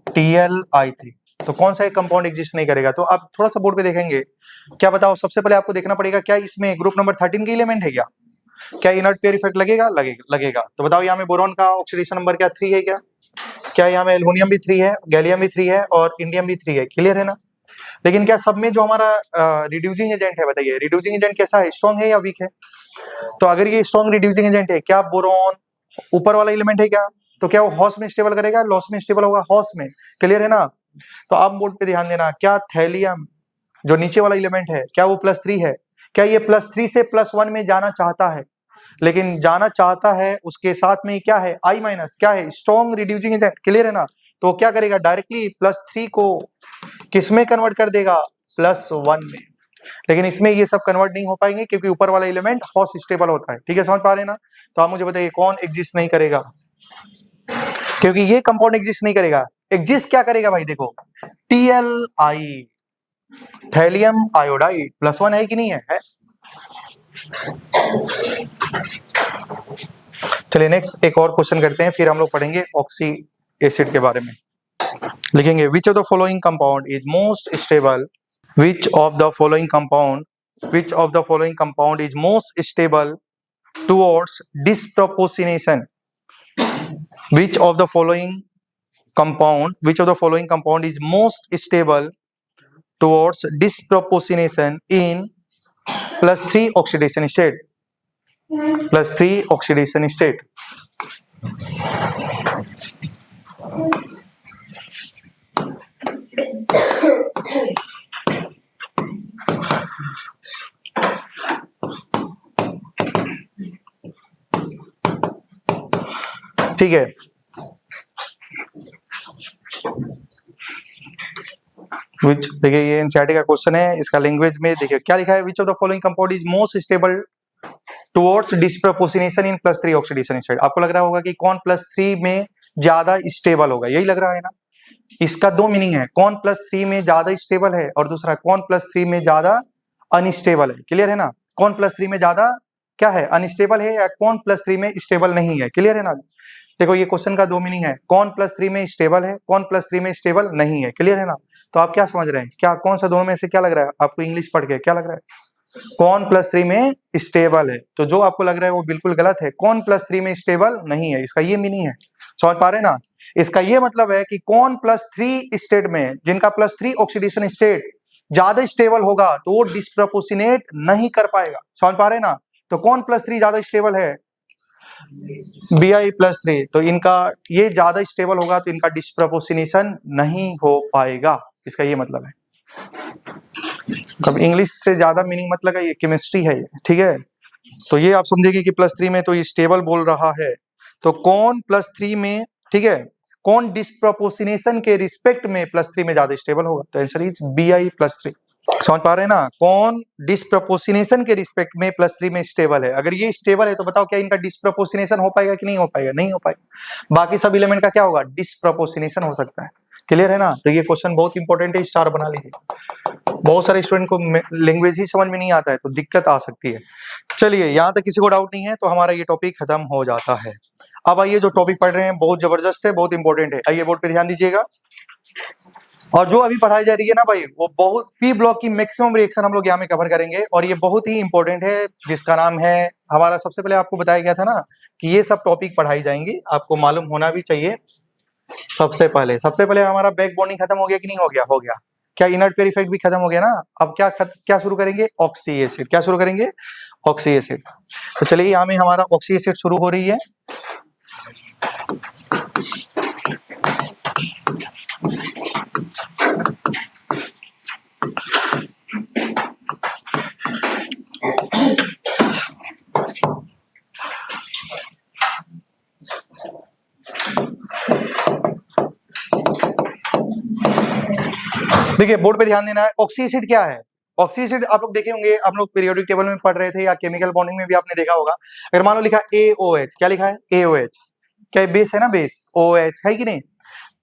Tl-I3। तो कौन सा एक कंपाउंड एग्जिस्ट नहीं करेगा। तो आप थोड़ा सा बोर्ड पे देखेंगे, क्या बताओ। सबसे पहले आपको देखना पड़ेगा क्या इसमें ग्रुप नंबर 13 के एलिमेंट है क्या इनर्ट पेयर इफेक्ट लगेगा, लगेगा। तो बताओ यहाँ में बोरॉन का ऑक्सीडेशन नंबर क्या 3 है, क्या यहाँ में एल्युमिनियम भी 3 है, गैलियम भी 3 है और इंडियम भी 3 है, क्लियर है ना। लेकिन क्या सब में जो हमारा रिड्यूसिंग एजेंट है, बताइए रिड्यूसिंग एजेंट कैसा है, स्ट्रॉन्ग है या वीक है। तो अगर ये स्ट्रॉन्ग रिड्यूसिंग एजेंट है, क्या बोरॉन ऊपर वाला एलिमेंट है क्या, तो क्या वो हॉस में स्टेबल करेगा, लॉस में स्टेबल होगा, हॉस में, क्लियर है ना। तो आप बोर्ड पे ध्यान देना, क्या थैलियम जो नीचे वाला एलिमेंट है क्या वो +3 है? क्या ये +3 से +1 में जाना चाहता है? लेकिन जाना चाहता है, उसके साथ में क्या है I- क्या है स्ट्रॉन्ग रिड्यूसिंग एजेंट, क्लियर है ना। तो क्या करेगा डायरेक्टली +3 को किस में कन्वर्ट कर देगा +1 में। लेकिन इसमें ये सब कन्वर्ट नहीं हो पाएंगे क्योंकि ऊपर वाला एलिमेंट फॉस स्टेबल होता है, ठीक है, समझ पा रहे हैं ना। तो आप मुझे बताइए कौन एग्जिस्ट नहीं करेगा, क्योंकि ये कंपाउंड एग्जिस्ट नहीं करेगा। एग्जिस्ट क्या करेगा भाई, देखो TlI थैलियम आयोडाइड +1 है कि नहीं है? चलिए नेक्स्ट एक और क्वेश्चन करते हैं, फिर हम लोग पढ़ेंगे ऑक्सी एसिड के बारे में। लिखेंगे विच of the following compound is most stable, which of the following compound is most stable towards disproportionation, which of the following compound is most stable towards disproportionation in +3 oxidation state, ठीक है। देखिए ये NCERT का question है, इसका language में देखिए क्या लिखा है, विच of the following compound is most stable towards disproportionation in +3 oxidation state. आपको लग रहा होगा कि कौन +3 में ज्यादा स्टेबल होगा, यही लग रहा है ना। इसका दो मीनिंग है, कौन +3 में ज्यादा स्टेबल है और दूसरा कौन +3 में ज्यादा अनस्टेबल है, क्लियर है ना। कौन +3 में ज्यादा क्या है अनस्टेबल है या कौन +3 में स्टेबल नहीं है, क्लियर है ना। देखो ये क्वेश्चन का दो मीनिंग है, कौन +3 में स्टेबल है, कौन +3 में स्टेबल नहीं है, क्लियर है ना। तो आप क्या समझ रहे हैं, क्या कौन सा दोनों में से क्या लग रहा है आपको इंग्लिश पढ़ के क्या लग रहा है, कौन +3 में स्टेबल है। तो जो आपको लग रहा है वो बिल्कुल गलत है, कौन +3 में स्टेबल नहीं है, इसका ये मीनिंग है, समझ पा रहे हैं ना। इसका ये मतलब है कि कौन +3 स्टेट में, जिनका +3 ऑक्सीडेशन स्टेट ज्यादा स्टेबल होगा तो वो डिस्प्रोपोर्शनेट नहीं कर पाएगा, समझ पा रहे हैं ना। तो कौन +3 ज्यादा स्टेबल है, Bi+3, तो इनका ये ज्यादा स्टेबल होगा तो इनका डिस्प्रोपोर्शनेशन नहीं हो पाएगा, इसका ये मतलब है। अब इंग्लिश से ज्यादा मीनिंग मत लगाइए, केमिस्ट्री है ये, ठीक है। तो ये आप समझेंगे कि +3 में तो ये स्टेबल बोल रहा है, तो कौन +3 में, ठीक है, कौन डिस्प्रोपोर्शनेशन के रिस्पेक्ट में +3 में ज्यादा स्टेबल होगा, तो आंसर इज Bi+3, समझ पा रहे हैं ना। कौन डिस्प्रोपोर्शनेशन के रिस्पेक्ट में +3 में स्टेबल है, अगर ये स्टेबल है तो बताओ क्या इनका डिस्प्रोपोर्शनेशन हो पाएगा कि नहीं हो पाएगा, नहीं हो पाएगा। बाकी सब एलिमेंट का क्या होगा डिस्प्रोपोर्शनेशन हो सकता है, क्लियर है ना। तो ये क्वेश्चन बहुत इंपॉर्टेंट है, स्टार बना लीजिए। बहुत सारे स्टूडेंट को लैंग्वेज ही समझ में नहीं आता है तो दिक्कत आ सकती है। चलिए यहाँ तक किसी को डाउट नहीं है तो हमारा ये टॉपिक खत्म हो जाता है। अब आइए जो टॉपिक पढ़ रहे हैं बहुत जबरदस्त है, बहुत इंपॉर्टेंट है, आइए बोर्ड पे ध्यान दीजिएगा। और जो अभी पढ़ाई जा रही है ना भाई, वो बहुत पी ब्लॉक की मैक्सिमम रिएक्शन हम लोग यहाँ में कवर करेंगे और ये बहुत ही इंपॉर्टेंट है, जिसका नाम है हमारा, सबसे पहले आपको बताया गया था ना कि ये सब टॉपिक पढ़ाई जाएंगे, आपको मालूम होना भी चाहिए। सबसे पहले हमारा बैक बॉन्डिंग खत्म हो गया कि नहीं हो गया, हो गया। क्या इनर्ट पेयर इफेक्ट भी खत्म हो गया ना। अब क्या शुरू करेंगे, ऑक्सी एसिड, क्या शुरू करेंगे, ऑक्सी एसिड। तो चलिए यहाँ में हमारा ऑक्सी एसिड शुरू हो रही है। देखिए बोर्ड पे ध्यान देना है, ऑक्सी एसिड क्या है। ऑक्सी एसिड आप लोग देखे होंगे, आप लोग पीरियोडिक टेबल में पढ़ रहे थे या केमिकल बॉन्डिंग में भी आपने देखा होगा। अगर मान लो लिखा AOH, क्या लिखा है AOH, क्या बेस है ना, बेस OH है कि नहीं।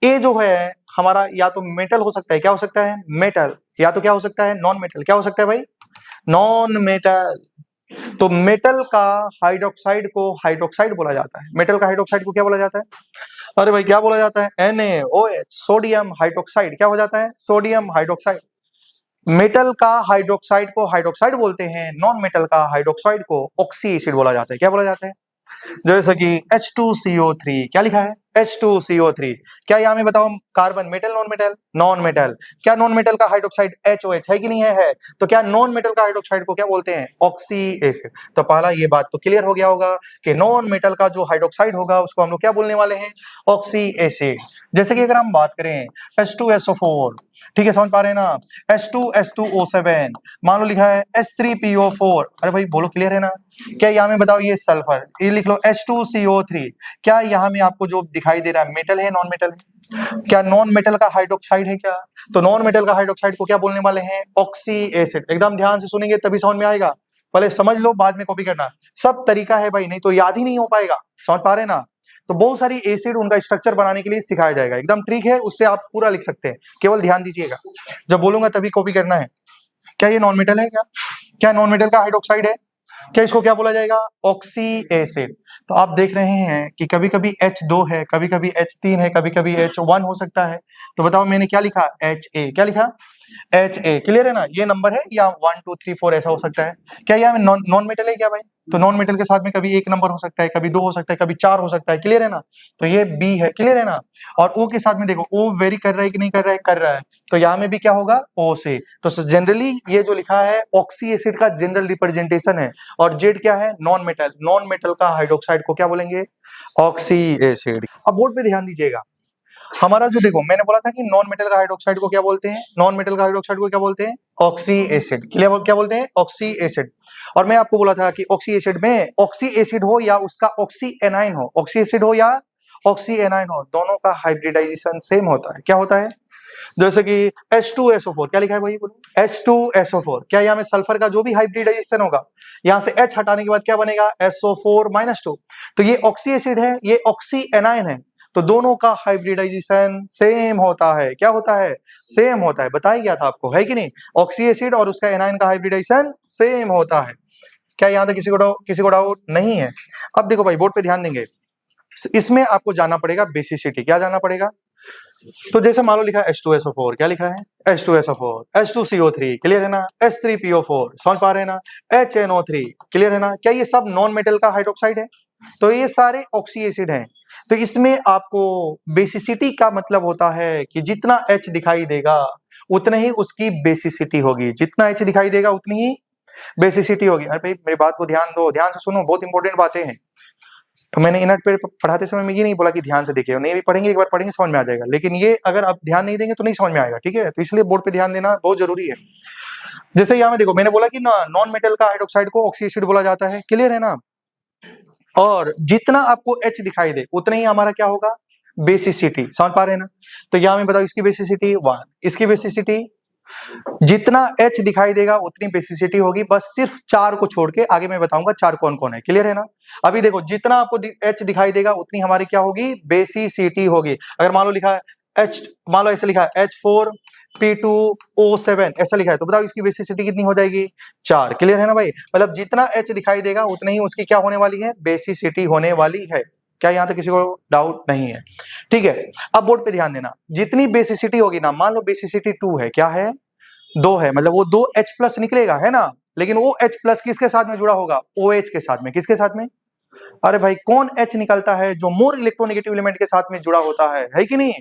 ए जो है हमारा या तो मेटल हो सकता है, क्या हो सकता है मेटल, या तो क्या हो सकता है नॉन मेटल, क्या हो सकता है भाई नॉन मेटल। तो मेटल का हाइड्रोक्साइड को हाइड्रोक्साइड बोला जाता है, मेटल का हाइड्रोक्साइड को क्या बोला जाता है, अरे भाई क्या बोला जाता है NaOH, सोडियम हाइड्रोक्साइड, क्या हो जाता है सोडियम हाइड्रोक्साइड। मेटल का हाइड्रोक्साइड को हाइड्रोक्साइड बोलते हैं, नॉन मेटल का हाइड्रोक्साइड को ऑक्सी एसिड बोला जाता है, क्या बोला जाता है। जैसे कि H2CO3, क्या लिखा है H2CO3, क्या यहाँ में बताओ carbon metal non metal, non metal. क्या नॉन मेटल का हाइड्रोक्साइड HOH है कि नहीं है? तो क्या नॉन मेटल का हाइड्रोक्साइड को क्या बोलते हैं? Oxy acid. तो पहला ये बात तो क्लियर हो गया होगा कि नॉन मेटल का जो हाइड्रोक्साइड होगा उसको हम लोग क्या बोलने वाले हैं? Oxy acid. जैसे कि अगर हम बात करें H2SO4, ठीक है, समझ पा रहे हैं ना? H2S2O7, मान लो लिखा है H3PO4, अरे भाई बोलो क्लियर है ना? क्या यहाँ में बताओ ये सल्फर, ये लिख लो H2CO3, क्या यहाँ में आपको जो दिखाई दे रहा है मेटल है नॉन मेटल है? क्या नॉन मेटल का हाइड्रोक्साइड है क्या? तो नॉन मेटल का हाइड्रोक्साइड को क्या बोलने वाले हैं? Oxy acid. एकदम ध्यान से सुनेंगे तभी समझ में आएगा, पहले समझ लो बाद में कॉपी करना। सब तरीका है भाई, नहीं तो याद ही नहीं हो पाएगा। समझ पा रहे हैं ना? तो बहुत सारी एसिड उनका स्ट्रक्चर बनाने के लिए सिखाया जाएगा, एकदम ट्रिक है, उससे आप पूरा लिख सकते हैं, केवल ध्यान दीजिएगा, जब बोलूंगा तभी कॉपी करना है। क्या ये नॉन मेटल है क्या? क्या नॉन मेटल का हाइड्रोक्साइड है? क्या इसको क्या बोला जाएगा? Oxy acid. तो आप देख रहे हैं कि कभी कभी H2 है, कभी कभी H3 है, कभी कभी H1 हो सकता है। तो बताओ मैंने क्या लिखा? HA। क्या लिखा? HA। क्लियर है ना? ये नंबर है या 1 2 3 4 ऐसा हो सकता है। क्या यहाँ में नॉन मेटल है क्या भाई? तो नॉन मेटल के साथ में कभी 1 नंबर हो सकता है, कभी 2 हो सकता है, कभी 4 हो सकता है। क्लियर है ना? तो ये B है। क्लियर है ना? और O के साथ में देखो O वेरी कर रहा है कि नहीं कर रहा है? कर रहा है। तो यहाँ में भी क्या होगा? O से। तो जनरली ये जो लिखा है ऑक्सी एसिड का जनरल रिप्रेजेंटेशन है, और Z क्या है? Non metal. नॉन मेटल का हाइड्रोक्साइड को क्या बोलेंगे? Oxy acid. अब बोर्ड पे ध्यान दीजिएगा, हमारा जो देखो मैंने बोला था कि नॉन मेटल का हाइड्रोक्साइड को क्या बोलते हैं? नॉन मेटल का हाइड्रोक्साइड को क्या बोलते हैं? Oxy acid. क्या बोलते हैं? Oxy acid. और मैं आपको बोला था कि ऑक्सी एसिड में ऑक्सी एसिड हो या उसका ऑक्सी एनाइन हो, ऑक्सी एसिड हो या ऑक्सी एनाइन हो, दोनों का हाइब्रिडाइजेशन सेम होता है। क्या होता है? जैसे कि H2SO4, क्या लिखा है भाई बोलो? H2SO4। क्या यहाँ में सल्फर का जो भी हाइब्रिडाइजेशन होगा, यहाँ से H हटाने के बाद क्या बनेगा? SO4-2। तो ये ऑक्सी एसिड है, ये ऑक्सी एनाइन है, तो दोनों का हाइब्रिडाइजेशन सेम होता है। क्या होता है? सेम होता है। बताया गया था आपको, है कि नहीं? ऑक्सी एसिड और उसका एनाइन का हाइब्रिडाइजेशन सेम होता है। क्या यहाँ तक किसी को डाउट नहीं है? अब देखो भाई बोर्ड पे ध्यान देंगे, इसमें आपको जानना पड़ेगा बेसिसिटी। क्या जानना पड़ेगा? तो जैसे मान लो लिखा है H2SO4, क्या लिखा है? H2SO4, H2CO3, क्लियर है ना? H3PO4, समझ पा रहे हैं ना? HNO3, क्लियर है ना? क्या ये सब नॉन मेटल का हाइड्रोक्साइड है? तो ये सारे ऑक्सी एसिड हैं। तो इसमें आपको बेसिसिटी का मतलब होता है कि जितना H दिखाई देगा उतने ही उसकी बेसिसिटी होगी, जितना H दिखाई देगा उतनी ही बेसिसिटी होगी। अरे भाई मेरी बात को ध्यान दो, ध्यान से सुनो, बहुत इंपॉर्टेंट बातें हैं। तो मैंने इनट पे पढ़ाते समय में ये नहीं बोला कि ध्यान से देखिए, नहीं भी पढ़ेंगे, एक बार पढ़ेंगे समझ में आ जाएगा, लेकिन ये अगर आप ध्यान नहीं देंगे तो नहीं समझ में आएगा, ठीक है? तो इसलिए बोर्ड पे ध्यान देना बहुत जरूरी है। जैसे यहाँ में देखो मैंने बोला कि नॉन मेटल का हाइड्रोक्साइड को ऑक्सी एसिड बोला जाता है। क्लियर है ना? और जितना आपको H दिखाई दे उतना ही हमारा क्या होगा? बेसिसिटी। समझ पा रहे हैं ना? तो यहाँ में बताओ इसकी बेसिसिटी 1, इसकी बेसिसिटी, जितना H दिखाई देगा उतनी बेसिसिटी होगी, बस सिर्फ 4 को छोड़ के, आगे मैं बताऊंगा 4 कौन कौन है। क्लियर है ना? अभी देखो जितना आपको H दिखाई देगा उतनी हमारी क्या होगी? बेसिसिटी होगी। अगर मान लो लिखा है H, मान लो ऐसे लिखा है H4P2O7 ऐसा लिखा है, तो बताओ इसकी बेसिसिटी कितनी हो जाएगी? 4। क्लियर है ना भाई? मतलब जितना H दिखाई देगा उतनी ही उसकी क्या होने वाली है? बेसिसिटी होने वाली है। क्या यहाँ तक किसी को डाउट नहीं है? ठीक है, अब बोर्ड पे ध्यान देना, जितनी बेसिसिटी होगी ना, मान लो बेसिसिटी 2 है, क्या है? 2 है, मतलब वो 2 H प्लस निकलेगा, है ना? लेकिन वो H प्लस किसके साथ में जुड़ा होगा? OH के साथ में। किसके साथ में? अरे भाई कौन H निकलता है? जो मोर इलेक्ट्रोनेगेटिव एलिमेंट के साथ में जुड़ा होता है कि नहीं?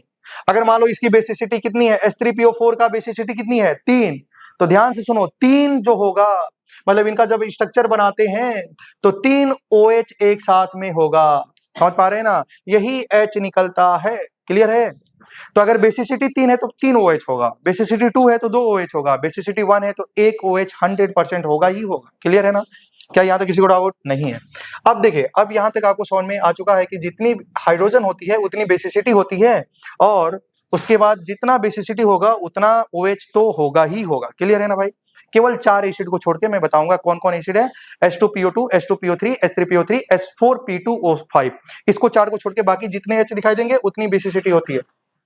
अगर मान लो इसकी बेसिसिटी कितनी है? H3PO4 का बेसिसिटी कितनी है? 3। तो ध्यान से सुनो, 3 जो होगा, मतलब इनका जब स्ट्रक्चर बनाते हैं तो 3 OH एक साथ में होगा। समझ पा रहे हैं ना? यही H निकलता है। क्लियर है? तो अगर बेसिसिटी 3 है तो 3 OH होगा, बेसिसिटी 2 है तो 2 OH होगा, बेसिसिटी 1 है तो 1 OH 100% होगा ही होगा। क्लियर है ना? क्या यहाँ तक किसी को डाउट नहीं है? अब देखिए, अब यहाँ तक आपको समझ में आ चुका है कि जितनी हाइड्रोजन होती है उतनी बेसिसिटी होती है, और उसके बाद जितना बेसिसिटी होगा उतना OH तो होगा ही होगा। क्लियर है ना भाई? केवल 4 एसिड को छोड़ के मैं बताऊंगा कौन कौन एसिड है। H2PO2, H2PO3, H3PO3, H4P2O5, इसको 4 को छोड़ के बाकी जितने H दिखाई देंगे उतनी बेसिसिटी होती है।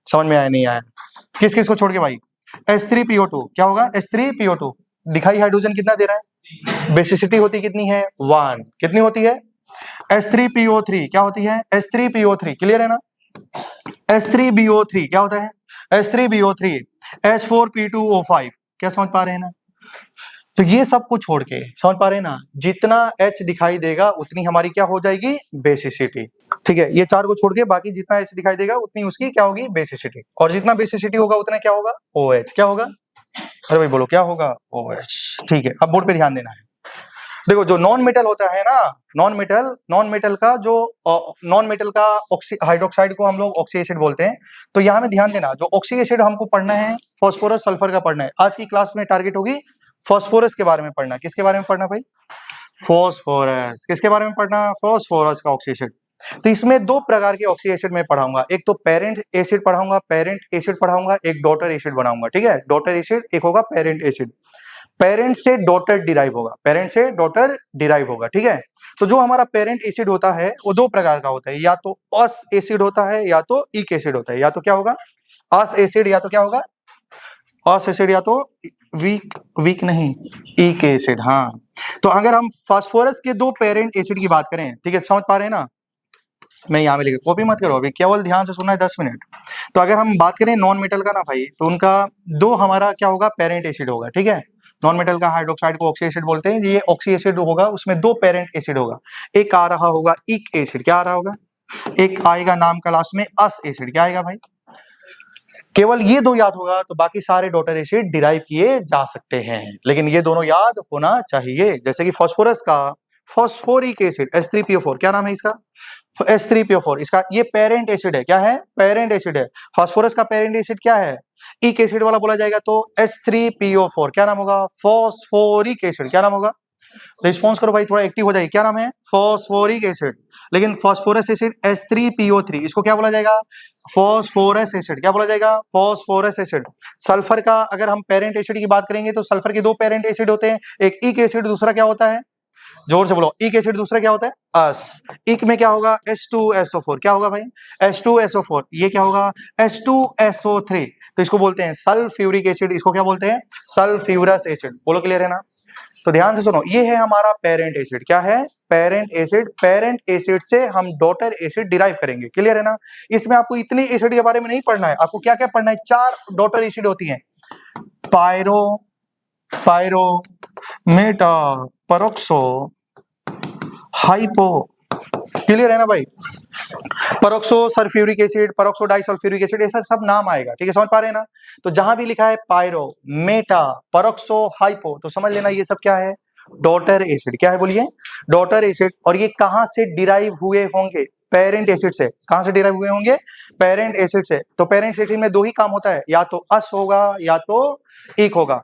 समझ में आया नहीं आया? किस किस को छोड़ के भाई? H3PO2, क्या होगा? H3PO2 दिखाई हाइड्रोजन कितना दे रहा है? बेसिसिटी होती कितनी है? 1। कितनी होती है? H3PO3 क्या होती है? H3PO3, क्लियर है ना? H3BO3 क्या होता है? H3BO3, H4P2O5, क्या समझ पा रहे हैं ना? तो ये सब को छोड़ के, समझ पा रहे हैं ना, जितना H दिखाई देगा उतनी हमारी क्या हो जाएगी? बेसिसिटी। ठीक है, ये 4 को छोड़ के बाकी जितना H दिखाई देगा उतनी उसकी क्या होगी, बेसिसिटी, और जितना बेसिसिटी होगा उतना क्या होगा, OH। क्या होगा, अरे भाई बोलो क्या होगा, OH। ठीक है, अब बोर्ड पे ध्यान देना है। देखो जो नॉन मेटल होता है ना, नॉन मेटल का हाइड्रोक्साइड को हम लोग ऑक्सी एसिड बोलते हैं। तो यहाँ में ध्यान देना, जो ऑक्सी एसिड हमको पढ़ना है फास्फोरस सल्फर का पढ़ना है। आज की क्लास में टारगेट होगी फास्फोरस के बारे में पढ़ना। किसके बारे में पढ़ना भाई, फास्फोरस। किसके बारे में पढ़ना, फास्फोरस का ऑक्सी एसिड। तो इसमें 2 प्रकार के ऑक्सी एसिड में पढ़ाऊंगा, एक तो पेरेंट एसिड पढ़ाऊंगा, एक डॉटर एसिड बनाऊंगा। ठीक है, डॉटर एसिड एक होगा पेरेंट एसिड, पेरेंट से डॉटर डिराइव होगा, ठीक है। तो जो हमारा पेरेंट एसिड होता है वो 2 प्रकार का होता है, या तो अस एसिड होता है या तो इक एसिड होता है। या तो क्या होगा, अस एसिड, या तो क्या होगा, अस एसिड, या तो वीक नहीं, इक एसिड। हाँ, तो अगर हम फास्फोरस के 2 पेरेंट एसिड की बात करें, ठीक है, समझ पा रहे हैं ना, मैं यहाँ में लिखा, कॉपी मत करो अभी, केवल ध्यान से सुनना है 10 मिनट। तो अगर हम बात करें नॉन मेटल का ना भाई, तो उनका 2 हमारा क्या होगा, पेरेंट एसिड होगा। ठीक है, नॉन मेटल का हाइड्रोक्साइड को ऑक्सी एसिड बोलते हैं, ये ऑक्सी एसिड होगा, उसमें 2 पेरेंट एसिड होगा। एक आ रहा होगा इक एसिड, क्या आ रहा होगा, एक आएगा नाम का लास्ट में अस एसिड। क्या आएगा भाई, केवल ये 2 याद होगा तो बाकी सारे डॉटर एसिड डिराइव किए जा सकते हैं, लेकिन ये दोनों याद होना चाहिए। जैसे कि फास्फोरस का फास्फोरिक एसिड H3PO4, क्या नाम है इसका, H3PO4, इसका ये पेरेंट एसिड है। क्या है, पेरेंट एसिड है। फास्फोरस का पेरेंट एसिड क्या है, इक एसिड वाला बोला जाएगा तो H3PO4, क्या नाम होगा, फास्फोरिक एसिड। क्या नाम होगा, रिस्पॉन्स करो भाई, थोड़ा एक्टिव हो जाइए, क्या नाम है, फास्फोरिक एसिड। लेकिन फास्फोरस एसिड H3PO3, इसको क्या बोला जाएगा, फास्फोरस एसिड। क्या बोला जाएगा, फास्फोरस एसिड। सल्फर का अगर हम पेरेंट एसिड की बात करेंगे तो सल्फर के 2 पेरेंट एसिड होते हैं, एक इक एसिड, दूसरा क्या होता है, जोर से बोलो, इक एसिड, दूसरा क्या होता है, अस। इक में क्या होगा, H2SO4, क्या होगा भाई, H2SO4। ये क्या होगा, H2SO3। तो इसको बोलते हैं सल्फ्यूरिक एसिड, इसको क्या बोलते हैं, सल्फ्यूरस एसिड। बोलो क्लियर है ना। तो ध्यान से सुनो, ये है हमारा पेरेंट एसिड। क्या है, पेरेंट एसिड। पेरेंट एसिड से हम डॉटर एसिड डिराइव करेंगे। क्लियर है ना। इसमें आपको इतने एसिड के बारे में नहीं पढ़ना है, आपको क्या क्या पढ़ना है, 4 डॉटर एसिड होती हैं, पायरो, मेटा, परॉक्सो, हाइपो। क्लियर है ना भाई, परॉक्सो सल्फ्यूरिक एसिड, परॉक्सो डाइसल्फ्यूरिक एसिड, ऐसा सब नाम आएगा। ठीक है, समझ पा रहे हैं ना। तो जहां भी लिखा है पायरो, मेटा, परॉक्सो, हाइपो, तो समझ लेना ये सब क्या है, डॉटर एसिड। क्या है बोलिए, डॉटर एसिड। और ये कहां से डिराइव हुए होंगे, पेरेंट एसिड से। कहां से डिराइव हुए होंगे, पेरेंट एसिड से। तो पेरेंट एसिड में 2 ही काम होता है, या तो अस होगा या तो इक होगा।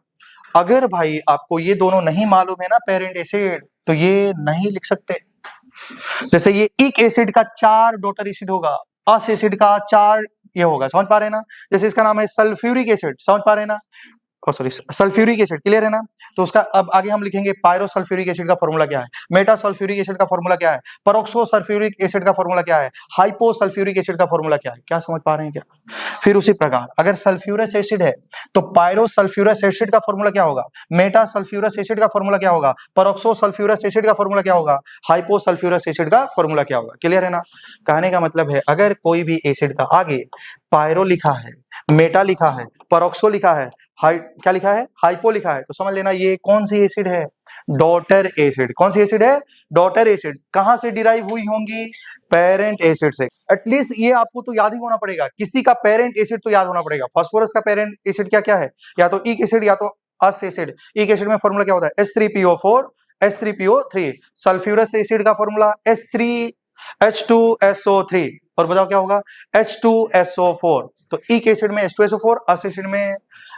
अगर भाई आपको ये दोनों नहीं मालूम है ना, पेरेंट एसिड, तो ये नहीं लिख सकते। जैसे ये इक एसिड का 4 डॉटर एसिड होगा, अस एसिड का 4 ये होगा। समझ पा रहे हैं ना। जैसे इसका नाम है सल्फ्यूरिक एसिड, समझ पा रहे हैं ना, सॉरी सल्फ्यूरिक एसिड। क्लियर है ना। तो उसका अब आगे हम लिखेंगे पायरो सल्फ्यूरिक एसिड का फॉर्मूला क्या है, मेटा सल्फ्यूरिक एसिड का फॉर्मूला क्या है, परोक्सो सल्फ्यूरिक एसिड का फॉर्मूला क्या है, हाइपो सल्फ्यूरिक एसिड का फॉर्मूला क्या है। क्या समझ पा रहे हैं क्या। फिर उसी प्रकार अगर सल्फ्यूरस एसिड है तो पायरो सल्फ्यूरस एसिड का फॉर्मूला क्या होगा, मेटा सल्फ्यूरस एसिड का फॉर्मूला क्या होगा, परोक्सो सल्फ्यूरस एसिड का फॉर्मूला क्या होगा, हाइपो सल्फ्यूरस एसिड का फॉर्मूला क्या होगा। क्लियर है ना। कहने का मतलब है अगर कोई भी एसिड का आगे पायरो लिखा है, मेटा लिखा है, परोक्सो लिखा है, क्या लिखा है, हाइपो लिखा है, तो समझ लेना ये कौन सी एसिड है, डॉटर एसिड। कौन सी एसिड है, डॉटर एसिड। कहां से डिराइव हुई होंगी, पेरेंट एसिड से। एटलीस्ट ये आपको तो याद ही होना पड़ेगा, किसी का पेरेंट एसिड तो याद होना पड़ेगा। फास्फोरस का पेरेंट एसिड क्या क्या है, या तो इक एसिड या तो अस एसिड। इक एसिड में फॉर्मूला क्या होता है, H3PO4 H3PO3। सल्फ्यूरस एसिड का फॉर्मूला H2SO3, और बताओ क्या होगा, H2SO4। तो इक एसिड में H2SO4, अस एसिड में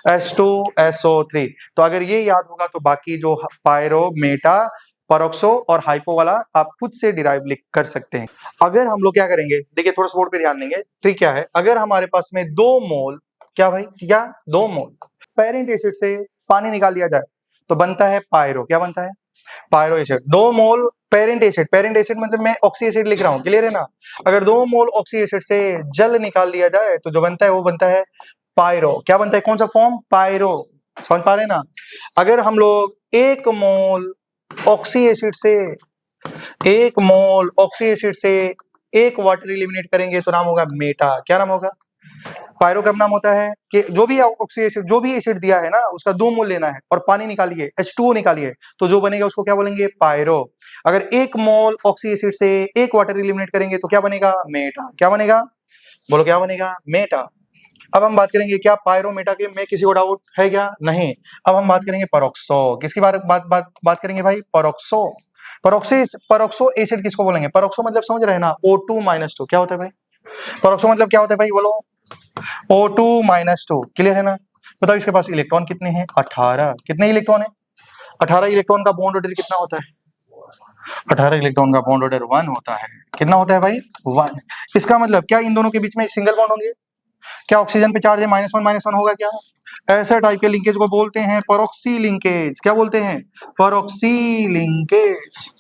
H2SO3। तो अगर ये याद होगा तो बाकी जो पायरो, मेटा, परोक्सो और हाइपो वाला आप खुद से डिराइव लिख कर सकते हैं। अगर हम लोग क्या करेंगे, देखिए थोड़ा सा बोर्ड पे ध्यान देंगे। ट्रिक क्या है, अगर हमारे पास में 2 मोल, क्या भाई, क्या 2 मोल पेरेंट एसिड से पानी निकाल दिया जाए तो बनता है पायरो। क्या बनता है, पायरो एसिड। 2 मोल पेरेंट एसिड, पेरेंट एसिड मतलब मैं ऑक्सी एसिड लिख रहा हूं। क्लियर है ना। अगर 2 मोल ऑक्सी एसिड से जल निकाल दिया जाए तो जो बनता है वो बनता है पायरो। क्या बनता है, कौन सा फॉर्म, पायरो। समझ पा रहे हैं ना। अगर हम लोग 1 मोल ऑक्सी एसिड से 1 वाटर एलिमिनेट करेंगे तो नाम होगा मेटा। क्या नाम होगा, पायरो का नाम होता है कि जो भी ऑक्सी एसिड, जो भी एसिड दिया है ना उसका 2 मोल लेना है और पानी निकालिए, H2O निकालिए, तो जो बनेगा उसको क्या बोलेंगे? पायरो। अगर 1 मोल ऑक्सी एसिड से 1 वाटर एलिमिनेट करेंगे तो क्या बनेगा? मेटा। क्या बनेगा? बोलो क्या बनेगा? मेटा। अब हम बात करेंगे क्या पायरो मेटा के में किसी को डाउट है क्या? नहीं। अब हम बात करेंगे परोक्सो। किसकी बात करेंगे भाई? परोक्सो। परोक्सो एसिड किसको बोलेंगे? परोक्सो मतलब समझ रहे हैं ना? O2-2 क्या होता है भाई? परोक्सो मतलब क्या होता है भाई? बोलो। O2-2 क्लियर है ना? बताओ इसके पास इलेक्ट्रॉन कितने हैं? 18। कितने इलेक्ट्रॉन है? 18 इलेक्ट्रॉन का बॉन्ड ऑर्डर कितना होता है? 18 इलेक्ट्रॉन का बॉन्ड ऑर्डर 1 होता है। कितना होता है भाई? 1। इसका मतलब क्या इन दोनों के बीच में सिंगल बॉन्ड होंगे? क्या ऑक्सीजन पे चार्ज है -1 होगा क्या? ऐसा टाइप के लिंकेज को बोलते हैं परऑक्सी लिंकेज। क्या बोलते हैं? परऑक्सी लिंकेज।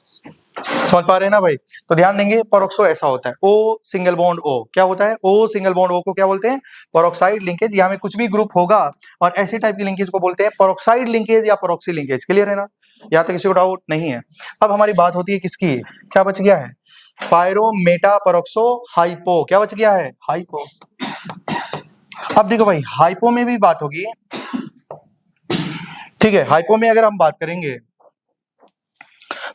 समझ पा रहे हैं ना भाई? तो ध्यान देंगे परऑक्सो ऐसा होता है, O सिंगल बॉन्ड O। क्या होता है? O सिंगल बॉन्ड O को क्या बोलते हैं? Peroxide linkage. यहाँ में कुछ भी ग्रुप होगा और ऐसे टाइप की लिंकेज को बोलते हैं परऑक्साइड लिंकेज या परऑक्सी लिंकेज। क्लियर है ना? यहाँ तक किसी को डाउट नहीं है। अब हमारी बात होती है किसकी? क्या बच गया है? Pyro meta peroxo hypo. क्या बच गया है? हाइपो। अब देखो भाई हाइपो में भी बात होगी, ठीक है। हाइपो में अगर हम बात करेंगे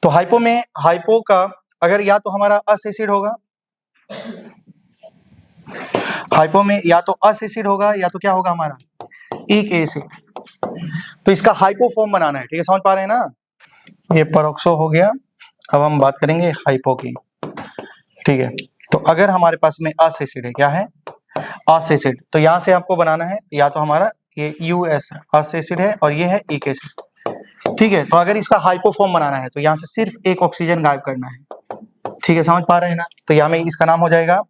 तो हाइपो का अगर या तो हमारा अस एसिड होगा, हाइपो में या तो अस एसिड होगा या तो क्या होगा हमारा? एक एसिड। तो इसका हाइपो फॉर्म बनाना है, ठीक है। समझ पा रहे हैं ना? ये परऑक्सो हो गया। अब हम बात करेंगे हाइपो की, ठीक है। तो अगर हमारे पास में अस एसिड है, क्या है? अस एसिड, तो यहां से आपको बनाना है या तो हमारा ये US अस एसिड है और ये है एक एसिड, ठीक है। तो अगर इसका हाइपो फॉर्म बनाना है तो यहाँ से सिर्फ एक ऑक्सीजन गायब करना है, ठीक है। समझ पा रहे हैं ना? तो यहाँ में इसका नाम हो जाएगा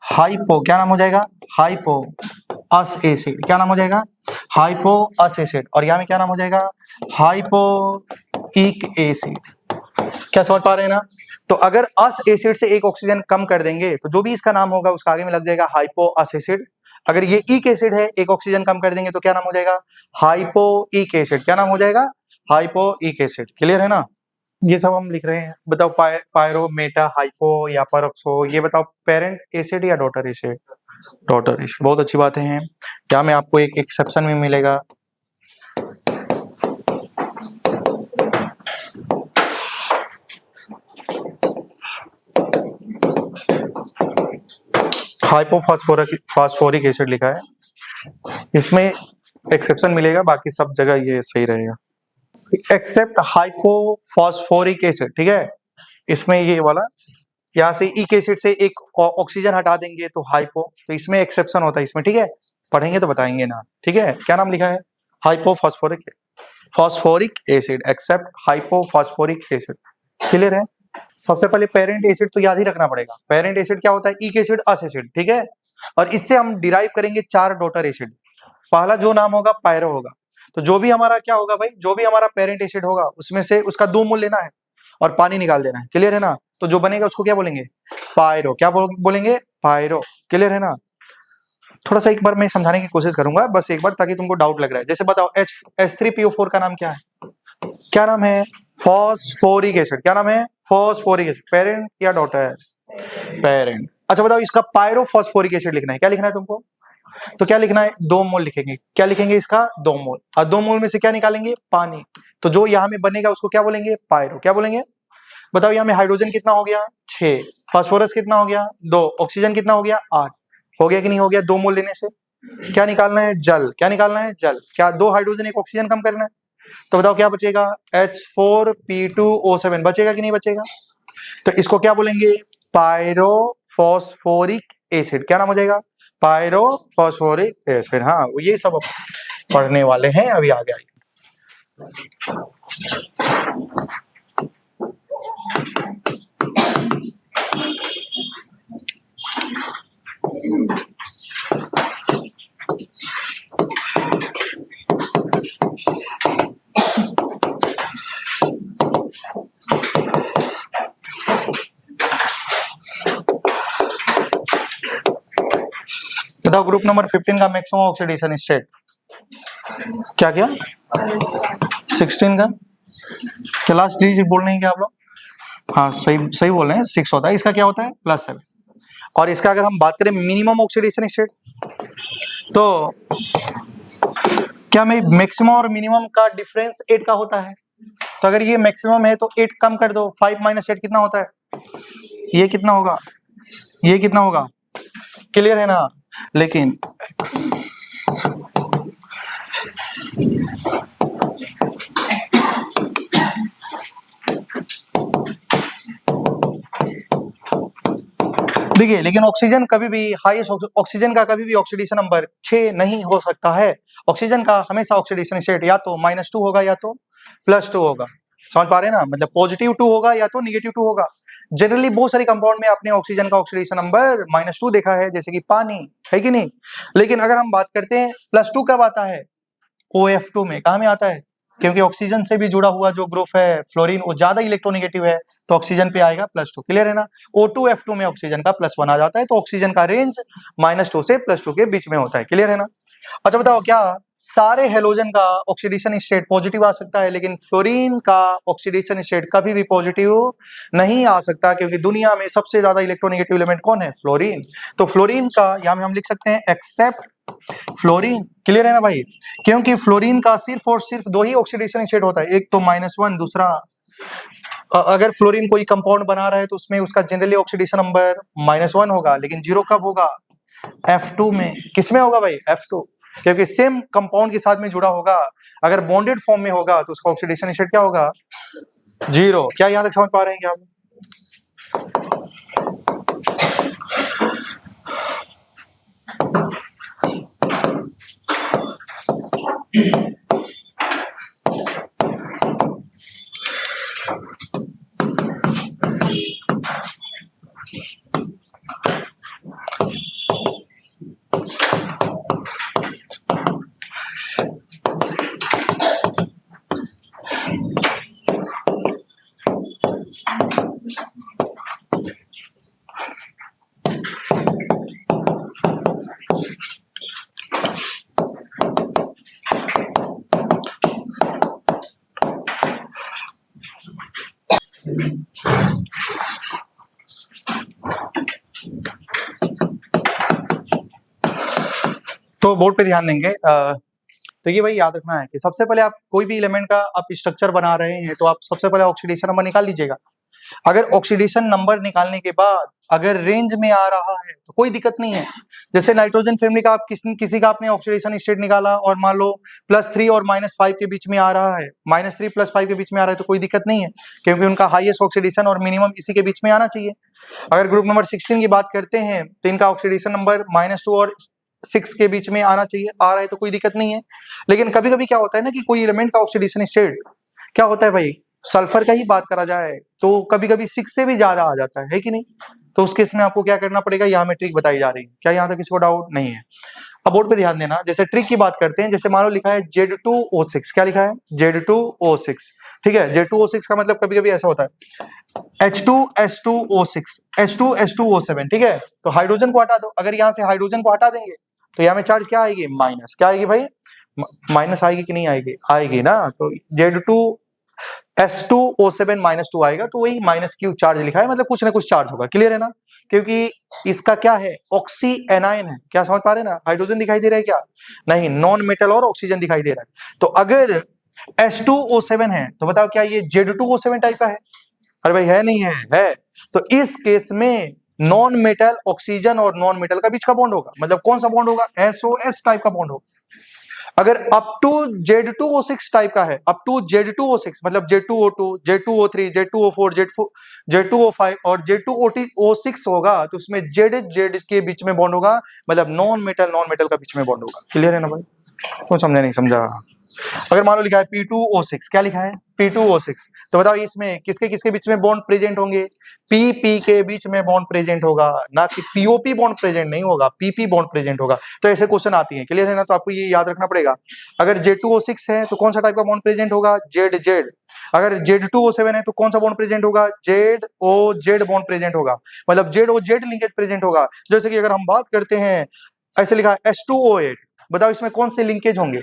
हाइपो। क्या नाम हो जाएगा? हाइपो अस एसिड। क्या नाम हो जाएगा? हाइपो अस एसिड। और यहाँ में क्या नाम हो जाएगा? हाइपोइक एसिड। क्या समझ पा रहे हैं ना? तो अगर अस एसिड से एक ऑक्सीजन कम कर देंगे तो जो भी इसका नाम होगा उसका आगे में लग जाएगा हाइपो अस एसिड। अगर ये इक एसिड है, एक ऑक्सीजन कम कर देंगे तो क्या नाम हो जाएगा? हाइपोइक एसिड। क्या नाम हो जाएगा? हाइपोइक एसिड। क्लियर है ना? ये सब हम लिख रहे हैं। बताओ पायरो मेटा हाइपो या परऑक्सो, ये बताओ पेरेंट एसिड या डॉटर एसिड? Daughter acid. बहुत अच्छी बातें हैं। क्या में आपको एक एक्सेप्शन भी मिलेगा। हाइपोफॉस्फोरिक एसिड लिखा है, इसमें एक्सेप्शन मिलेगा, बाकी सब जगह ये सही रहेगा एक्सेप्ट हाइपोफॉस्फोरिक एसिड, ठीक है। इसमें ये वाला यहाँ से इक एसिड से एक ऑक्सीजन हटा देंगे तो हाइपो, तो इसमें एक्सेप्शन होता है इसमें, ठीक है। पढ़ेंगे तो बताएंगे ना, ठीक है। क्या नाम लिखा है? Hypophosphoric acid, except hypophosphoric acid. Clear है? सबसे पहले पेरेंट एसिड तो याद ही रखना पड़ेगा। पेरेंट एसिड क्या होता है? इक एसिड अस एसिड, ठीक है। और इससे हम डिराइव करेंगे 4 डॉटर एसिड। पहला जो नाम होगा पायरो होगा। तो जो भी हमारा क्या होगा भाई, जो भी हमारा पेरेंट एसिड होगा उसमें से उसका 2 मोल लेना है और पानी निकाल देना है। क्लियर है ना? तो जो बनेगा उसको क्या बोलेंगे? पायरो। क्या बोलेंगे? पायरो। क्लियर है ना? थोड़ा सा एक बार मैं समझाने की कोशिश करूंगा बस एक बार, ताकि तुमको डाउट लग रहा है। जैसे बताओ H3PO4 का नाम क्या है? क्या नाम है? Phosphoric acid. क्या नाम है? Phosphoric acid. पेरेंट या डॉटर? पेरेंट। अच्छा बताओ इसका पायरोफॉस्फोरिक एसिड लिखना है, क्या लिखना है तुमको? तो क्या लिखना है? 2 मोल लिखेंगे। क्या लिखेंगे? इसका 2 मोल। और 2 मोल में से क्या निकालेंगे? पानी। तो जो यहाँ में बनेगा उसको क्या बोलेंगे? पायरो। क्या बोलेंगे? बताओ यहाँ में हाइड्रोजन कितना हो गया? 6। फास्फोरस कितना हो गया? 2। ऑक्सीजन कितना हो गया? 8। हो गया कि नहीं हो गया? 2 मोल लेने से क्या निकालना है? जल। क्या निकालना है? जल। क्या 2 हाइड्रोजन 1 ऑक्सीजन कम करना है? तो बताओ क्या बचेगा? H4P2O7 बचेगा कि नहीं बचेगा? तो इसको क्या बोलेंगे? Pyrophosphoric acid. क्या नाम हो जाएगा? Pyrophosphoric acid. हाँ ये सब पढ़ने वाले हैं अभी आगे आएंगे। बताओ ग्रुप नंबर 15 का मैक्सिमम ऑक्सीडेशन स्टेट क्या? 16 का क्या लास्ट डिजिट बोल रहे हैं क्या आप लोग? हाँ सही बोल रहे हैं, 6 होता है। इसका क्या होता है? +7। और इसका अगर हम बात करें मिनिमम ऑक्सीडेशन स्टेट, तो क्या मैं मैक्सिमम और मिनिमम का डिफरेंस 8 का होता है? तो अगर ये मैक्सिमम है तो 8 कम कर दो, 5 माइनस 8 कितना होता है? ये कितना होगा? ये कितना होगा? क्लियर है ना? लेकिन देखिए, लेकिन ऑक्सीजन कभी भी हाईएस्ट ऑक्सीजन का कभी भी ऑक्सीडेशन नंबर 6 नहीं हो सकता है। ऑक्सीजन का हमेशा ऑक्सीडेशन स्टेट या तो -2 होगा या तो +2 होगा। समझ पा रहे हैं ना? मतलब पॉजिटिव 2 होगा या तो नेगेटिव 2 होगा। जनरली बहुत सारे कंपाउंड में आपने ऑक्सीजन का ऑक्सीडेशन नंबर -2 देखा है, जैसे कि पानी, है कि नहीं? लेकिन अगर हम बात करते हैं +2 कब आता है? OF2 में। कहाँ में आता है? क्योंकि ऑक्सीजन से भी जुड़ा हुआ जो ग्रुप है फ्लोरीन, वो ज्यादा इलेक्ट्रोनेगेटिव है, तो ऑक्सीजन पे आएगा +2। क्लियर है ना? O2F2 में ऑक्सीजन का +1 आ जाता है, तो ऑक्सीजन का रेंज -2 से +2 के बीच में होता है। क्लियर है ना? अच्छा बताओ, क्या सारे हेलोजन का ऑक्सीडेशन स्टेट पॉजिटिव आ सकता है, लेकिन फ्लोरीन का ऑक्सीडेशन स्टेट कभी भी पॉजिटिव नहीं आ सकता, क्योंकि दुनिया में सबसे ज्यादा इलेक्ट्रोनेगेटिव एलिमेंट कौन है? फ्लोरीन। तो फ्लोरीन का यहाँ में हम लिख सकते हैं एक्सेप्ट फ्लोरीन। क्लियर है ना भाई? क्योंकि फ्लोरीन का सिर्फ और सिर्फ 2 ही ऑक्सीडेशन स्टेट होता है, एक तो -1, दूसरा अगर फ्लोरीन कोई कंपाउंड बना रहा है तो उसमें उसका जनरली ऑक्सीडेशन नंबर -1 होगा, लेकिन 0 कब होगा? F2 में। किसमें होगा भाई? F2, क्योंकि सेम कंपाउंड के साथ में जुड़ा होगा। अगर बॉन्डेड फॉर्म में होगा तो उसका ऑक्सीडेशन स्टेट क्या होगा? 0। क्या यहां तक समझ पा रहे हैं क्या आप? तो बोर्ड पे ध्यान देंगे। तो ये भाई याद रखना है कि सबसे पहले आप कोई भी एलिमेंट का आप स्ट्रक्चर बना रहे हैं तो आप सबसे पहले ऑक्सीडेशन नंबर निकाल लीजिएगा। अगर ऑक्सीडेशन नंबर निकालने के बाद अगर रेंज में आ रहा है तो कोई दिक्कत नहीं है। जैसे नाइट्रोजन फैमिली का आप किसी का आपने ऑक्सीडेशन स्टेट निकाला और मान लो +3 और -5 के बीच में आ रहा है, -3 +5 के बीच में आ रहा है, तो कोई दिक्कत नहीं है, क्योंकि उनका हाईएस्ट ऑक्सीडेशन और मिनिमम इसी के बीच में आना चाहिए। अगर ग्रुप नंबर 16 की बात करते हैं तो इनका ऑक्सीडेशन नंबर -2 और 6 के बीच में आना चाहिए, आ रहा है तो कोई दिक्कत नहीं है। लेकिन कभी कभी क्या होता है ना कि कोई एलिमेंट का ऑक्सीडेशन स्टेट क्या होता है भाई, सल्फर का ही बात करा जाए तो कभी कभी 6 से भी ज्यादा आ जाता है कि नहीं? तो उस केस में आपको क्या करना पड़ेगा, यहाँ में ट्रिक बताई जा रही है। क्या यहाँ तक किसी को डाउट नहीं है? अब बोर्ड पे ध्यान देना। जैसे ट्रिक की बात करते हैं, जैसे मान लो लिखा है Z2O6। क्या लिखा है? Z2O6। ठीक है, Z2O6 का मतलब कभी कभी ऐसा होता है H2S2O6, H2S2O7। ठीक है, तो हाइड्रोजन को हटा दो। अगर यहाँ से हाइड्रोजन को हटा देंगे तो यहाँ में चार्ज क्या आएगी? माइनस। क्या आएगी भाई? माइनस आएगी कि नहीं आएगी? आएगी ना। तो Z2S2O7 -2 आएगा, तो वही -Q चार्ज लिखा है, मतलब कुछ ना कुछ चार्ज होगा। क्लियर है ना? क्योंकि इसका क्या है? ऑक्सी एनायन है। क्या समझ पा रहे हैं ना? हाइड्रोजन दिखाई दे रहा है क्या? नहीं, नॉन मेटल और ऑक्सीजन दिखाई दे रहा है। तो अगर H2O7 है तो बताओ क्या ये Z2O7 टाइप का है? अरे भाई है नहीं है? है। तो इस केस में नॉन मेटल ऑक्सीजन और नॉन मेटल का बीच का बॉन्ड होगा, मतलब कौन सा बॉन्ड होगा? SOS टाइप का बॉन्ड होगा। अगर अप टू Z2O6 टाइप का है, अप टू Z2O6 मतलब Z2O2, Z2O3, Z2O4, Z2O5 और Z2O6 होगा, तो उसमें Z के बीच में बॉन्ड होगा, मतलब नॉन मेटल का बीच में बॉन्ड होगा। क्लियर है ना भाई? तो समझा नहीं समझा? अगर मान लो लिखा है P2O6, क्या लिखा है? P2O6, तो बताओ इसमें किसके किसके बीच में बॉन्ड प्रेजेंट होंगे? PP के बीच में बॉन्ड प्रेजेंट होगा, ना कि POP बॉन्ड प्रेजेंट नहीं होगा, PP बॉन्ड प्रेजेंट होगा। तो ऐसे क्वेश्चन आती हैं। क्लियर है ना? तो आपको ये याद रखना पड़ेगा। अगर Z2O6 है तो कौन सा टाइप का बॉन्ड प्रेजेंट होगा? ZZ। अगर Z2O7 है तो कौन सा बॉन्ड प्रेजेंट होगा? ZOZ बॉन्ड प्रेजेंट होगा, मतलब ZOZ लिंकेज प्रेजेंट होगा। जैसे कि अगर हम बात करते हैं, ऐसे लिखा है H2O8, बताओ इसमें कौन से लिंकेज होंगे?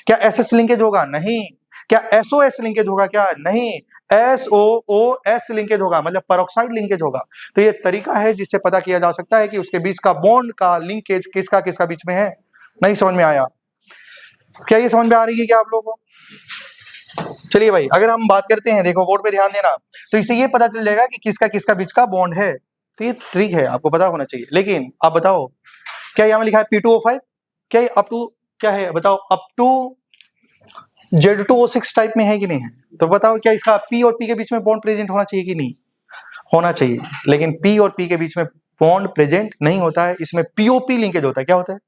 क्या SS लिंकेज होगा? नहीं। क्या SOS लिंकेज होगा? क्या? नहीं। SOOS लिंकेज होगा, मतलब पेरोक्साइड लिंकेज होगा। तो ये तरीका है जिससे पता किया जा सकता है कि उसके बीच का बॉन्ड का लिंकेज किसका किसका बीच में है, नहीं समझ में आया? क्या ये समझ में आ रही है क्या आप लोगों को? चलिए भाई, अगर हम बात करते हैं, देखो बोर्ड पे ध्यान देना, तो इससे ये पता चल जाएगा कि किसका किसका बीच का बॉन्ड है। तो ये ट्रिक है, आपको पता होना चाहिए। लेकिन आप बताओ, क्या यहाँ में लिखा है P2O5? क्या ये अप टू क्या है बताओ, अप टू Z2O6 टाइप में है कि नहीं है? तो बताओ, क्या इसका P और P के बीच में बॉन्ड प्रेजेंट होना चाहिए कि नहीं होना चाहिए? लेकिन P और P के बीच में बॉन्ड प्रेजेंट नहीं होता है, इसमें POP लिंकेज होता है। क्या होता है?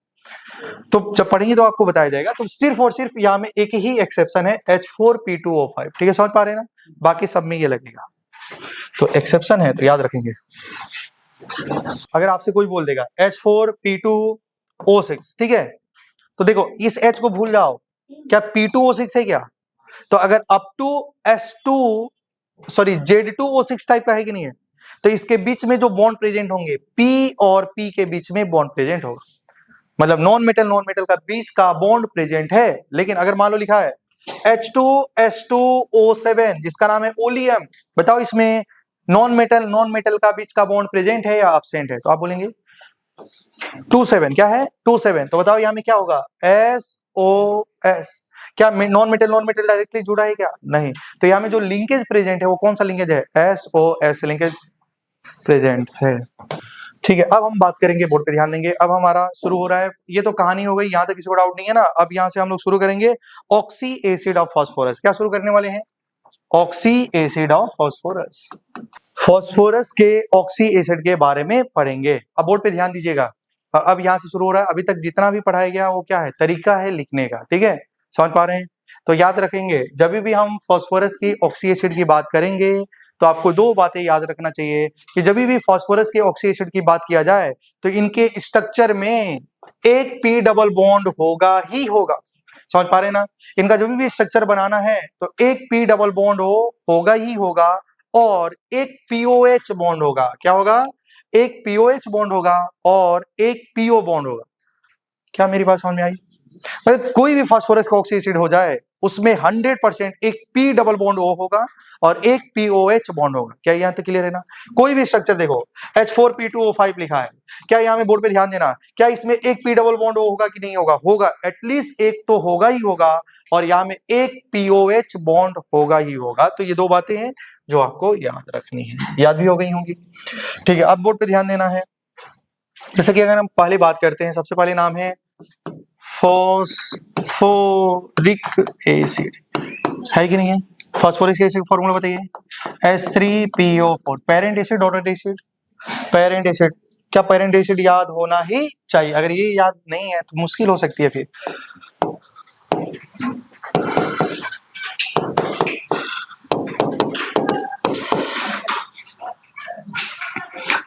तो जब पढ़ेंगे तो आपको बताया जाएगा। तो सिर्फ और सिर्फ यहाँ में एक ही एक्सेप्शन है, H4P2O5। ठीक है, समझ पा रहे हैं ना? बाकी सब में ये लगेगा। तो एक्सेप्शन है तो याद रखेंगे। अगर आपसे कोई बोल देगा H4P2O6, ठीक है, तो देखो इस H को भूल जाओ, क्या P2O6 है क्या? तो अगर अप टू Z2O6 टाइप का है कि नहीं है, तो इसके बीच में जो बॉन्ड प्रेजेंट होंगे, P और P के बीच में बॉन्ड प्रेजेंट होगा, मतलब नॉन मेटल का बीच का बॉन्ड प्रेजेंट है। लेकिन अगर मान लो लिखा है H2S2O7, जिसका नाम है ओलियम, बताओ इसमें नॉन मेटल का बीच का बॉन्ड प्रेजेंट है या एब्सेंट है? तो आप बोलेंगे 27। क्या है? 27। तो बताओ यहाँ में क्या होगा? SOS। क्या नॉन मेटल डायरेक्टली जुड़ा है क्या? नहीं। तो यहाँ में जो लिंकेज प्रेजेंट है वो कौन सा लिंकेज है? SOS लिंकेज प्रेजेंट है। ठीक है, अब हम बात करेंगे, बोर्ड पे ध्यान देंगे। अब हमारा शुरू हो रहा है, ये तो कहानी हो गई, यहाँ तक किसी को डाउट नहीं है ना? अब यहाँ से हम लोग शुरू करेंगे ऑक्सी एसिड ऑफ फास्फोरस। क्या शुरू करने वाले हैं? Oxy acid of phosphorus. Phosphorus के ऑक्सी एसिड के बारे में पढ़ेंगे। अब बोर्ड पे ध्यान दीजिएगा, अब यहाँ से शुरू हो रहा है। अभी तक जितना भी पढ़ाया गया वो क्या है? तरीका है लिखने का। ठीक है, समझ पा रहे हैं? तो याद रखेंगे, जब भी हम फास्फोरस की ऑक्सी एसिड की बात करेंगे तो आपको दो बातें याद रखना चाहिए कि जब भी फास्फोरस के ऑक्सी एसिड की बात किया जाए तो इनके स्ट्रक्चर में एक P डबल बॉन्ड होगा ही होगा। समझ पा रहे हैं ना? इनका जब भी स्ट्रक्चर बनाना है तो एक P डबल बॉन्ड होगा ही होगा, और एक POH बॉन्ड होगा। क्या होगा? एक POH बॉन्ड होगा और एक PO बॉन्ड होगा। क्या मेरी बात समझ में आई? मतलब कोई भी फास्फोरस का ऑक्सी एसिड हो जाए उसमें 100% एक P डबल बॉन्ड O होगा और एक POH बॉन्ड होगा। क्या यहाँ तक क्लियर है ना? कोई भी स्ट्रक्चर देखो, H4P2O5 लिखा है, क्या यहाँ में बोर्ड पे ध्यान देना, क्या इसमें एक P डबल बॉन्ड O होगा कि नहीं होगा? होगा, एटलीस्ट एक तो होगा ही होगा, और यहाँ में एक POH बॉन्ड होगा ही होगा। तो ये दो बातें हैं जो आपको याद रखनी है, याद भी हो गई होंगी। ठीक है, अब बोर्ड पे ध्यान देना है। जैसे कि अगर हम पहले बात करते हैं, सबसे पहले नाम है फॉस्फोरिक एसिड, है कि नहीं है? फास्फोरिक एसिड फॉर्मूला बताइए, H3PO4। Parent acid, daughter acid, parent acid. क्या पेरेंट एसिड याद होना ही चाहिए? अगर ये याद नहीं है तो मुश्किल हो सकती है फिर।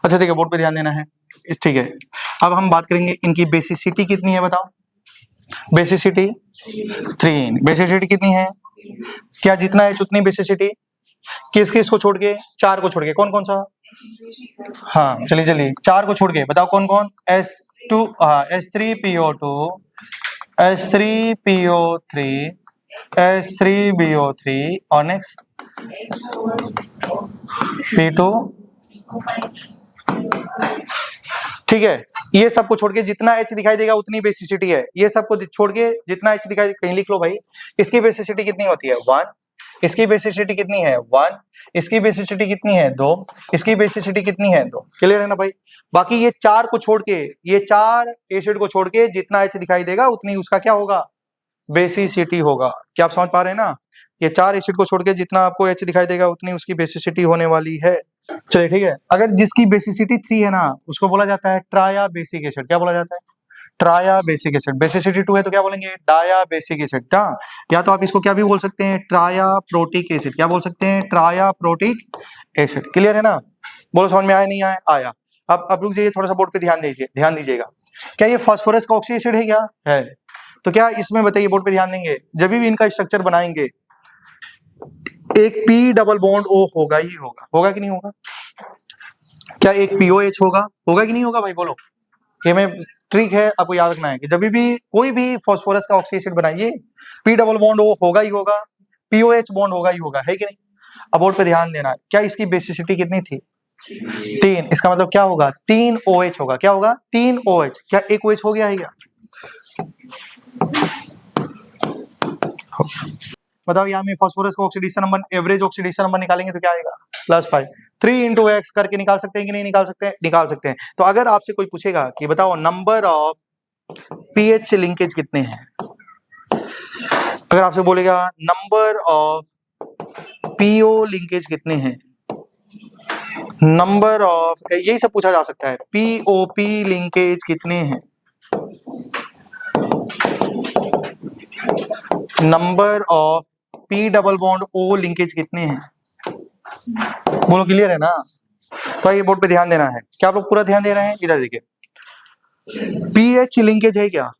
अच्छा ठीक है, बोर्ड पे ध्यान देना है। ठीक है, अब हम बात करेंगे इनकी बेसिसिटी कितनी है, बताओ। बेसिसिटी 3। बेसिसिटी कितनी है? क्या जितना है उतनी बेसिसिटी? किस किस को छोड़ के? 4 को छोड़ के। कौन कौन सा? हाँ चलिए चलिए, 4 को छोड़ के बताओ कौन कौन? H3PO2, H3PO3, H3BO3 और नेक्स्ट P2। ठीक है, ये सबको छोड़ के जितना H दिखाई देगा उतनी बेसिसिटी है। ये सबको छोड़ के जितना H दिखाई, कहीं लिख लो भाई। इसकी बेसिसिटी कितनी होती है? 1। इसकी बेसिसिटी कितनी है? 1। इसकी बेसिसिटी कितनी है? 2। इसकी बेसिसिटी कितनी है? 2। क्लियर है ना भाई? बाकी ये 4 को छोड़ के, ये 4 एसिड को छोड़ के जितना H दिखाई देगा उतनी उसका क्या होगा? बेसिसिटी होगा। क्या आप समझ पा रहे हैं ना? ये 4 एसिड को छोड़ के जितना आपको H दिखाई देगा उतनी उसकी बेसिसिटी होने वाली है। चलिए ठीक है, अगर जिसकी बेसिसिटी 3 है ना उसको बोला जाता है ट्राया बेसिक एसिड। क्या बोला जाता है? ट्राया बेसिक एसिड। बेसिसिटी 2 है तो क्या बोलेंगे? Dibasic acid. क्या, या तो आप इसको क्या भी बोल सकते हैं? ट्राया प्रोटिक एसिड। क्या बोल सकते हैं? ट्राया प्रोटिक एसिड। क्लियर है ना? बोलो समझ में आया नहीं आया? आया। अब रुक जाइए, थोड़ा सा बोर्ड पे ध्यान दीजिएगा। क्या ये फास्फोरस का ऑक्सी एसिड है? क्या है? तो क्या इसमें बताइए, बोर्ड पे ध्यान देंगे, जब भी इनका स्ट्रक्चर बनाएंगे एक P डबल बॉन्ड O होगा ही होगा। होगा कि नहीं होगा? क्या एक POH होगा? होगा कि नहीं होगा भाई? बोलो। ये में ट्रिक है, आपको याद रखना है कि जब भी कोई भी फास्फोरस का ऑक्सी एसिड बनाइए P डबल बॉन्ड O होगा ही होगा, POH बॉन्ड होगा ही होगा, है कि नहीं? अब बोर्ड पे ध्यान देना है, क्या इसकी बेसिसिटी कितनी थी? 3। इसका मतलब क्या होगा? 3 OH होगा। क्या होगा? 3 OH। क्या एक OH हो गया है क्या? बताओ यहाँ में फास्फोरस का oxidation number, average oxidation number निकालेंगे तो क्या आएगा? +5। 3 into x करके निकाल सकते हैं कि नहीं निकाल सकते हैं? निकाल सकते हैं। तो अगर आपसे कोई पूछेगा कि बताओ नंबर ऑफ पीएच लिंकेज कितने हैं, अगर आपसे बोलेगा नंबर ऑफ पीओ लिंकेज कितने हैं, नंबर ऑफ, यही सब पूछा जा सकता है। पीओपी लिंकेज कितने हैं, number of P double bond O linkage कितने हैं, बोलो क्लियर है ना? तो ये बोर्ड पे ध्यान देना है। क्या आप लोग पूरा ध्यान दे रहे हैं? इधर देखिए, पीएच लिंकेज है क्या?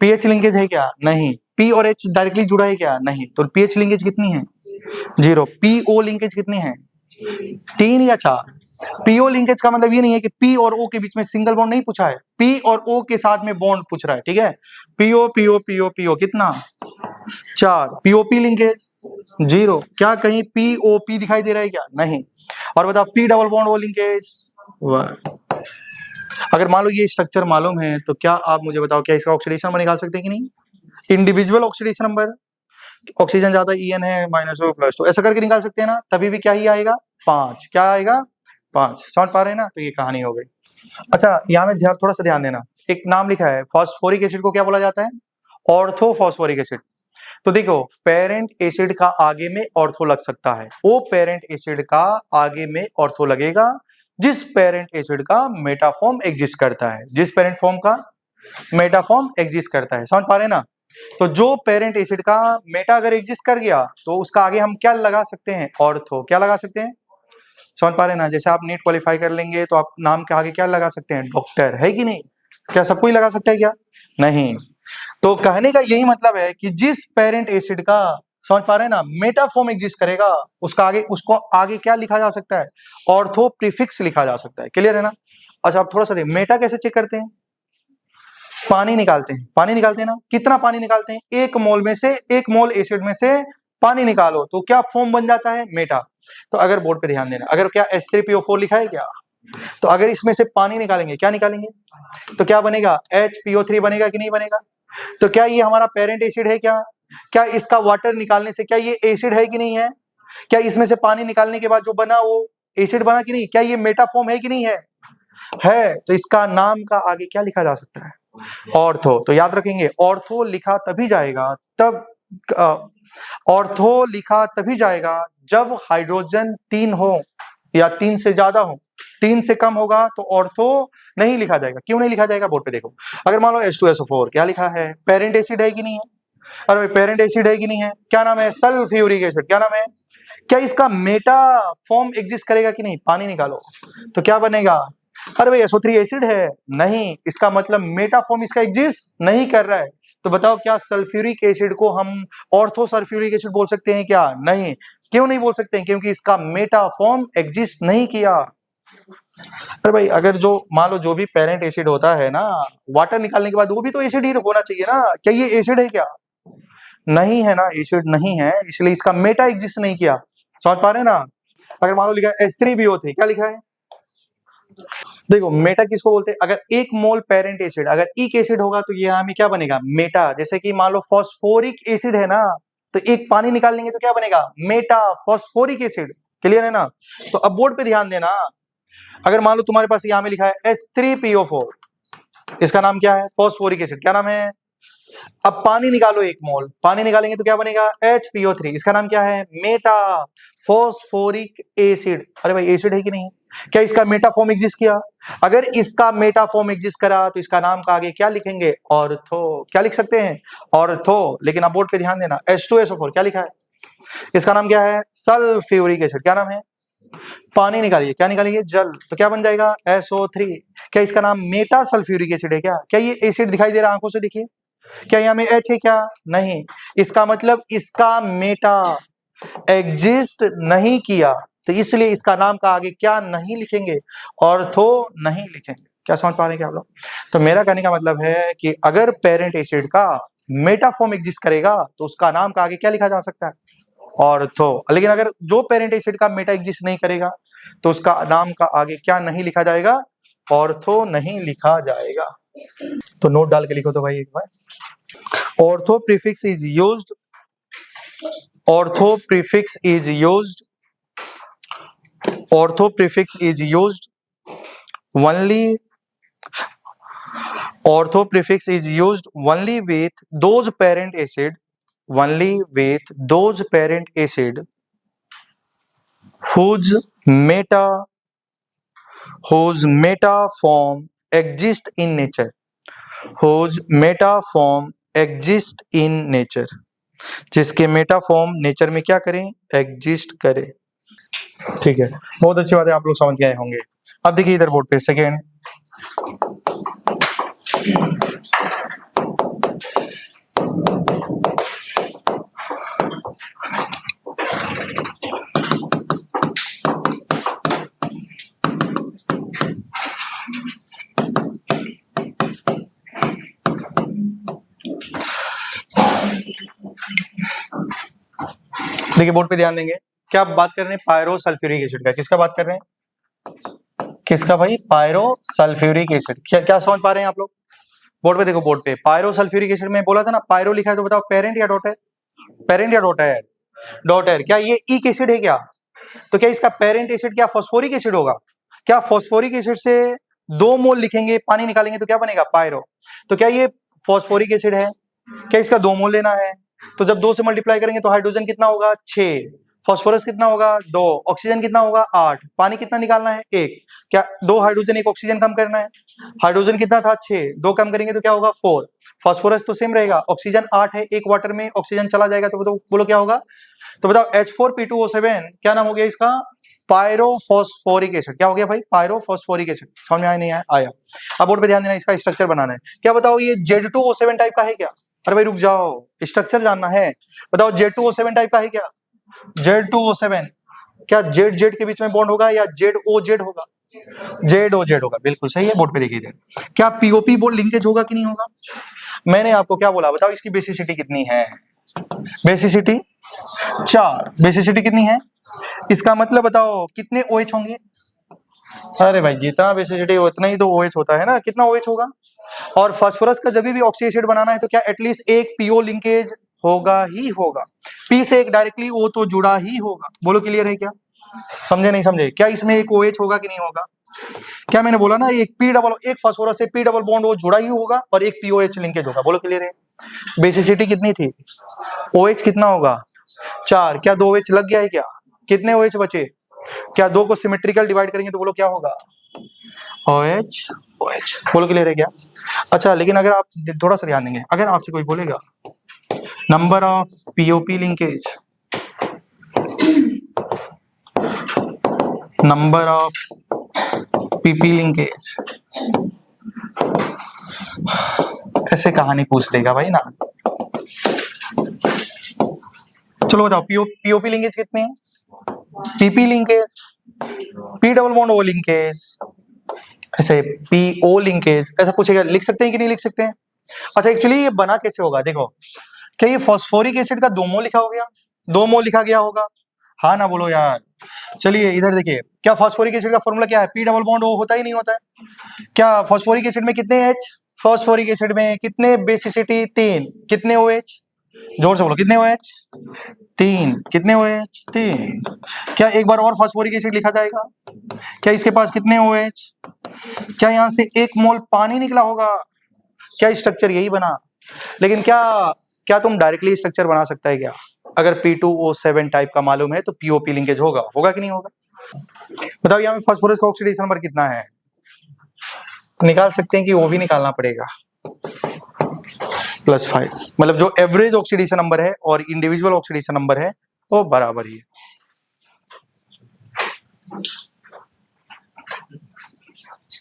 पीएच लिंकेज है क्या? नहीं। पी और एच डायरेक्टली जुड़ा है क्या? नहीं। तो पीएच लिंकेज कितनी है? 0। पीओ लिंकेज कितने हैं? 3 या 4। पीओ लिंकेज का मतलब ये नहीं है कि पी और ओ के बीच में सिंगल बॉन्ड नहीं पूछा है, पी और ओ के साथ में बॉन्ड पूछ रहा है, ठीक है? पीओ पीओ पीओ पीओ कितना? 4। POP linkage 0। क्या कहीं पीओपी दिखाई दे रहा है क्या? नहीं। और बताओ P double bond O linkage 1। अगर मान लो ये स्ट्रक्चर मालूम है तो क्या आप मुझे बताओ, क्या इसका ऑक्सीडेशन नंबर निकाल सकते हैं कि नहीं? इंडिविजुअल ऑक्सीडेशन नंबर, ऑक्सीजन ज्यादा En है -O +2, ऐसा करके निकाल सकते हैं ना? तभी भी क्या ही आएगा? 5। क्या आएगा? 5। समझ पा रहे हैं ना? तो ये कहानी हो गई। अच्छा, यहाँ में थोड़ा सा ध्यान देना। एक नाम लिखा है, फॉस्फोरिक एसिड को क्या बोला जाता है? Orthophosphoric acid. तो देखो, पेरेंट एसिड का आगे में ऑर्थो लग सकता है, वो पेरेंट एसिड का आगे में ऑर्थो लगेगा जिस पेरेंट एसिड का मेटाफॉर्म एग्जिस्ट करता है, जिस पेरेंट फॉर्म का मेटाफॉर्म एग्जिस्ट करता है। समझ पा रहे हैं ना? तो जो पेरेंट एसिड का मेटा अगर एग्जिस्ट कर गया तो उसका आगे हम क्या लगा सकते हैं? ऑर्थो। क्या लगा सकते हैं? समझ पा रहे हैं ना? जैसे आप नीट क्वालिफाई कर लेंगे तो आप नाम के आगे क्या लगा सकते हैं? डॉक्टर, है कि नहीं? क्या सबको ही लगा सकता है क्या? नहीं। तो कहने का यही मतलब है कि जिस पेरेंट एसिड का, समझ पा रहे हैं ना, मेटाफॉर्म एग्जिस्ट करेगा, उसका आगे, उसको आगे क्या लिखा जा सकता है? ऑर्थो प्रीफिक्स लिखा जा सकता है। क्लियर है ना? अच्छा, आप थोड़ा सा देखिए, मेटा कैसे चेक करते हैं? पानी निकालते हैं, पानी निकालते हैं ना? कितना पानी निकालते हैं? 1 मोल में से, 1 मोल एसिड में से पानी निकालो तो क्या फॉर्म बन जाता है? मेटा। तो अगर बोर्ड पे ध्यान देना, अगर क्या H3PO4 लिखा है क्या, तो अगर इसमें से पानी निकालेंगे, क्या निकालेंगे? तो क्या बनेगा? HPO3 बनेगा कि नहीं बनेगा? तो क्या ये हमारा पेरेंट एसिड है क्या? क्या इसका वाटर निकालने से क्या ये एसिड है कि नहीं है? क्या इसमें से पानी निकालने के बाद जो बना वो एसिड बना कि नहीं? क्या ये मेटाफॉर्म है कि नहीं है? है। तो इसका नाम का आगे क्या लिखा जा सकता है? ऑर्थो। तो याद रखेंगे, ऑर्थो लिखा तभी जाएगा ऑर्थो लिखा तभी जाएगा जब हाइड्रोजन 3 हो या 3 से ज्यादा हो। 3 से कम होगा तो ऑर्थो नहीं लिखा जाएगा। क्यों नहीं लिखा जाएगा? बोर्ड पे देखो, अगर मान लो H2SO4 क्या लिखा है? पेरेंट एसिड है कि नहीं है? अरे पेरेंट एसिड है कि नहीं है? क्या नाम है? Sulphuric acid. क्या नाम है? क्या इसका मेटा फॉर्म एग्जिस्ट करेगा कि नहीं? पानी निकालो तो क्या बनेगा? अरे भाई SO3 एसिड है। नहीं, इसका मतलब मेटा फॉर्म इसका एग्जिस्ट नहीं कर रहा है। तो बताओ, क्या सल्फ्यूरिक एसिड को हम ऑर्थो सल्फ्यूरिक एसिड बोल सकते हैं क्या? नहीं। क्यों नहीं बोल सकते हैं? क्योंकि इसका मेटा फॉर्म एग्जिस्ट नहीं किया। अरे भाई, अगर जो मान लो जो भी पेरेंट एसिड होता है ना, वाटर निकालने के बाद वो भी तो एसिड ही होना चाहिए ना? क्या ये एसिड है क्या? नहीं है ना, एसिड नहीं है, इसलिए इसका मेटा एग्जिस्ट नहीं किया। समझ पा रहे हैं ना? अगर मान लो लिखा है H3BO3, क्या लिखा है? देखो, मेटा किसको बोलते हैं? अगर 1 मोल पेरेंट एसिड अगर एक एसिड होगा तो ये हमें क्या बनेगा? मेटा। जैसे कि मान लो फॉस्फोरिक एसिड है ना, तो एक पानी निकाल लेंगे तो क्या बनेगा? Meta phosphoric acid. क्लियर है ना? तो अब बोर्ड पे ध्यान देना, अगर मान लो तुम्हारे पास यहाँ में लिखा है H3PO4, इसका नाम क्या है? Phosphoric acid. क्या नाम है? अब पानी निकालो 1 मोल, पानी निकालेंगे तो क्या बनेगा? HPO3, इसका नाम क्या है? Meta phosphoric acid. अरे भाई, एसिड है कि नहीं? क्या इसका मेटा फॉर्म एग्जिस्ट किया? अगर इसका मेटा फॉर्म एग्जिस्ट करा तो इसका नाम का आगे क्या लिखेंगे? ऑर्थो। क्या लिख सकते हैं? ऑर्थो। लेकिन अब बोर्ड पे ध्यान देना, H2SO4 क्या लिखा है? इसका नाम क्या है? Sulphuric acid. क्या नाम है? पानी निकालिए, क्या निकालिए? जल। तो क्या बन जाएगा? SO3। क्या इसका नाम मेटा सल्फ्यूरिक एसिड है क्या? क्या ये एसिड दिखाई दे रहा है आंखों से? देखिए, क्या यहाँ में H है क्या? नहीं। इसका मतलब इसका मेटा एग्जिस्ट नहीं किया, तो इसलिए इसका नाम का आगे क्या नहीं लिखेंगे? ऑर्थो नहीं लिखेंगे। क्या समझ पा रहे हैं क्या आप लोग? तो मेरा कहने का मतलब है कि अगर पेरेंट एसिड का मेटा फॉर्म एग्जिस्ट करेगा तो उसका नाम का आगे क्या लिखा जा सकता है? ऑर्थो। लेकिन अगर जो पेरेंट एसिड का मेटा एग्जिस्ट नहीं करेगा तो उसका नाम का आगे क्या नहीं लिखा जाएगा? ऑर्थो नहीं लिखा जाएगा। तो नोट डाल के लिखो तो भाई एक बार। Ortho prefix is used, ortho prefix is used, ortho prefix is used only, ortho prefix is used only with those parent acid, only with those parent acid whose meta form exist in nature, whose meta form exist in nature, जिसके Meta form nature में क्या करें, exist करे। ठीक है, बहुत अच्छी बात है, आप लोग समझ गए होंगे। अब देखिए इधर बोर्ड पे सेकेंड, देखिए बोर्ड पे ध्यान देंगे, क्या आप बात कर रहे हैं पायरो सल्फ्यूरिक एसिड का, किसका बात कर रहे हैं, किसका भाई, पायरो सल्फ्यूरिक एसिड। क्या समझ पा रहे हैं आप लोग? बोर्ड पे देखो, बोर्ड पे पायरो सल्फ्यूरिक एसिड में बोला था ना, पायरो लिखा है तो बताओ पेरेंट या डॉटर, पेरेंट या डॉटर, डॉटर। क्या ये इक एसिड है क्या? तो क्या इसका पेरेंट एसिड क्या फोस्फोरिक एसिड होगा? क्या फोस्फोरिक एसिड से 2 मोल लिखेंगे, पानी निकालेंगे तो क्या बनेगा, पायरो। तो क्या ये फोस्फोरिक एसिड है? क्या इसका 2 मोल लेना है? तो जब 2 से मल्टीप्लाई करेंगे तो हाइड्रोजन कितना होगा, 6, फास्फोरस कितना होगा, 2, ऑक्सीजन कितना होगा, 8, पानी कितना निकालना है, 1। क्या 2 हाइड्रोजन 1 ऑक्सीजन कम करना है? हाइड्रोजन कितना था, 6, 2 कम करेंगे तो क्या होगा, 4। फास्फोरस तो सेम रहेगा, ऑक्सीजन 8 है, 1 वाटर में ऑक्सीजन चला जाएगा तो बोलो क्या होगा। तो बताओ H4P2O7 क्या नाम हो गया इसका, पायरोफॉस्फोरिक एसिड। क्या हो गया भाई, पायरोफॉस्फोरिक एसिड। समझ में आया नहीं आया? अब बोर्ड पे ध्यान देना, इसका स्ट्रक्चर बनाना है। क्या बताओ ये Z2O7 टाइप का है क्या? अरे भाई रुक जाओ, स्ट्रक्चर जानना है। बताओ Z2O7 टाइप का है क्या? Z2O7 क्या जेड जेड के बीच में बॉन्ड होगा या ZOZ होगा? ZOZ होगा, बिल्कुल सही है। बोर्ड पे देखिए इधर, क्या POP बॉन्ड लिंकेज होगा कि नहीं होगा? मैंने आपको क्या बोला, बताओ इसकी बेसिसिटी कितनी है? बेसिसिटी 4। बेसिसिटी कितनी है? इसका मतलब बताओ कितने OH होंगे? अरे भाई जितना बेसिसिटी उतना ही तो OH होता है ना, कितना OH होगा? और फास्फोरस का जब भी ऑक्सी एसिड बनाना है तो क्या एटलीस्ट एक PO लिंकेज होगा ही होगा, P से एक डायरेक्टली O तो जुड़ा ही होगा। बोलो क्लियर है क्या? समझे नहीं समझे? क्या इसमें एक OH होगा कि नहीं होगा? क्या मैंने बोला ना, एक फास्फोरस से P डबल बॉन्ड वो जुड़ा ही होगा और एक POH लिंकेज होगा। बोलो क्लियर है? बेसिसिटी कितनी थी, OH कितना होगा, 4। क्या 2 OH लग गया है क्या? कितने OH बचे? क्या 2 को सिमेट्रिकल डिवाइड करेंगे तो बोलो क्या होगा, OH OH। बोलो क्लियर है क्या? अच्छा, लेकिन अगर आप थोड़ा सा ध्यान देंगे, अगर आपसे कोई बोलेगा number of POP linkage, number of PP linkage, ऐसे कहानी पूछ देगा भाई ना। चलो बताओ POP लिंकेज कितने हैं, PP linkage, P double bond O linkage, ऐसे PO लिंकेज, ऐसा पूछेगा, लिख सकते हैं कि नहीं लिख सकते हैं? अच्छा, एक्चुअली ये बना कैसे होगा, देखो, क्या ये फास्फोरिक एसिड का 2 मोल लिखा हो गया, 2 मोल लिखा गया होगा, हाँ ना बोलो यार। चलिए इधर देखिए, क्या फास्फोरिक एसिड का फॉर्मूला क्या है, P डबल बॉन्ड O होता ही नहीं होता है। क्या फास्फोरिक एसिड में कितने H, फास्फोरिक एसिड में कितने बेसिसिटी, 3, कितने OH, जोर से बोलो कितने OH, 3, कितने OH, 3। क्या एक बार और फास्फोरिक एसिड लिखा जाएगा? क्या इसके पास कितने OH? क्या यहां से 1 मोल पानी निकला होगा? क्या स्ट्रक्चर यही बना? लेकिन क्या तुम डायरेक्टली स्ट्रक्चर बना सकता है क्या? अगर P2O7 टाइप का मालूम है तो POP लिंकेज होगा कि नहीं होगा? बताओ यहाँ में फास्फोरस का ऑक्सीडेशन नंबर कितना है? निकाल सकते हैं कि वो भी निकालना पड़ेगा, +5। मतलब जो एवरेज ऑक्सीडेशन नंबर है और इंडिविजुअल ऑक्सीडेशन नंबर है वो बराबर ही है।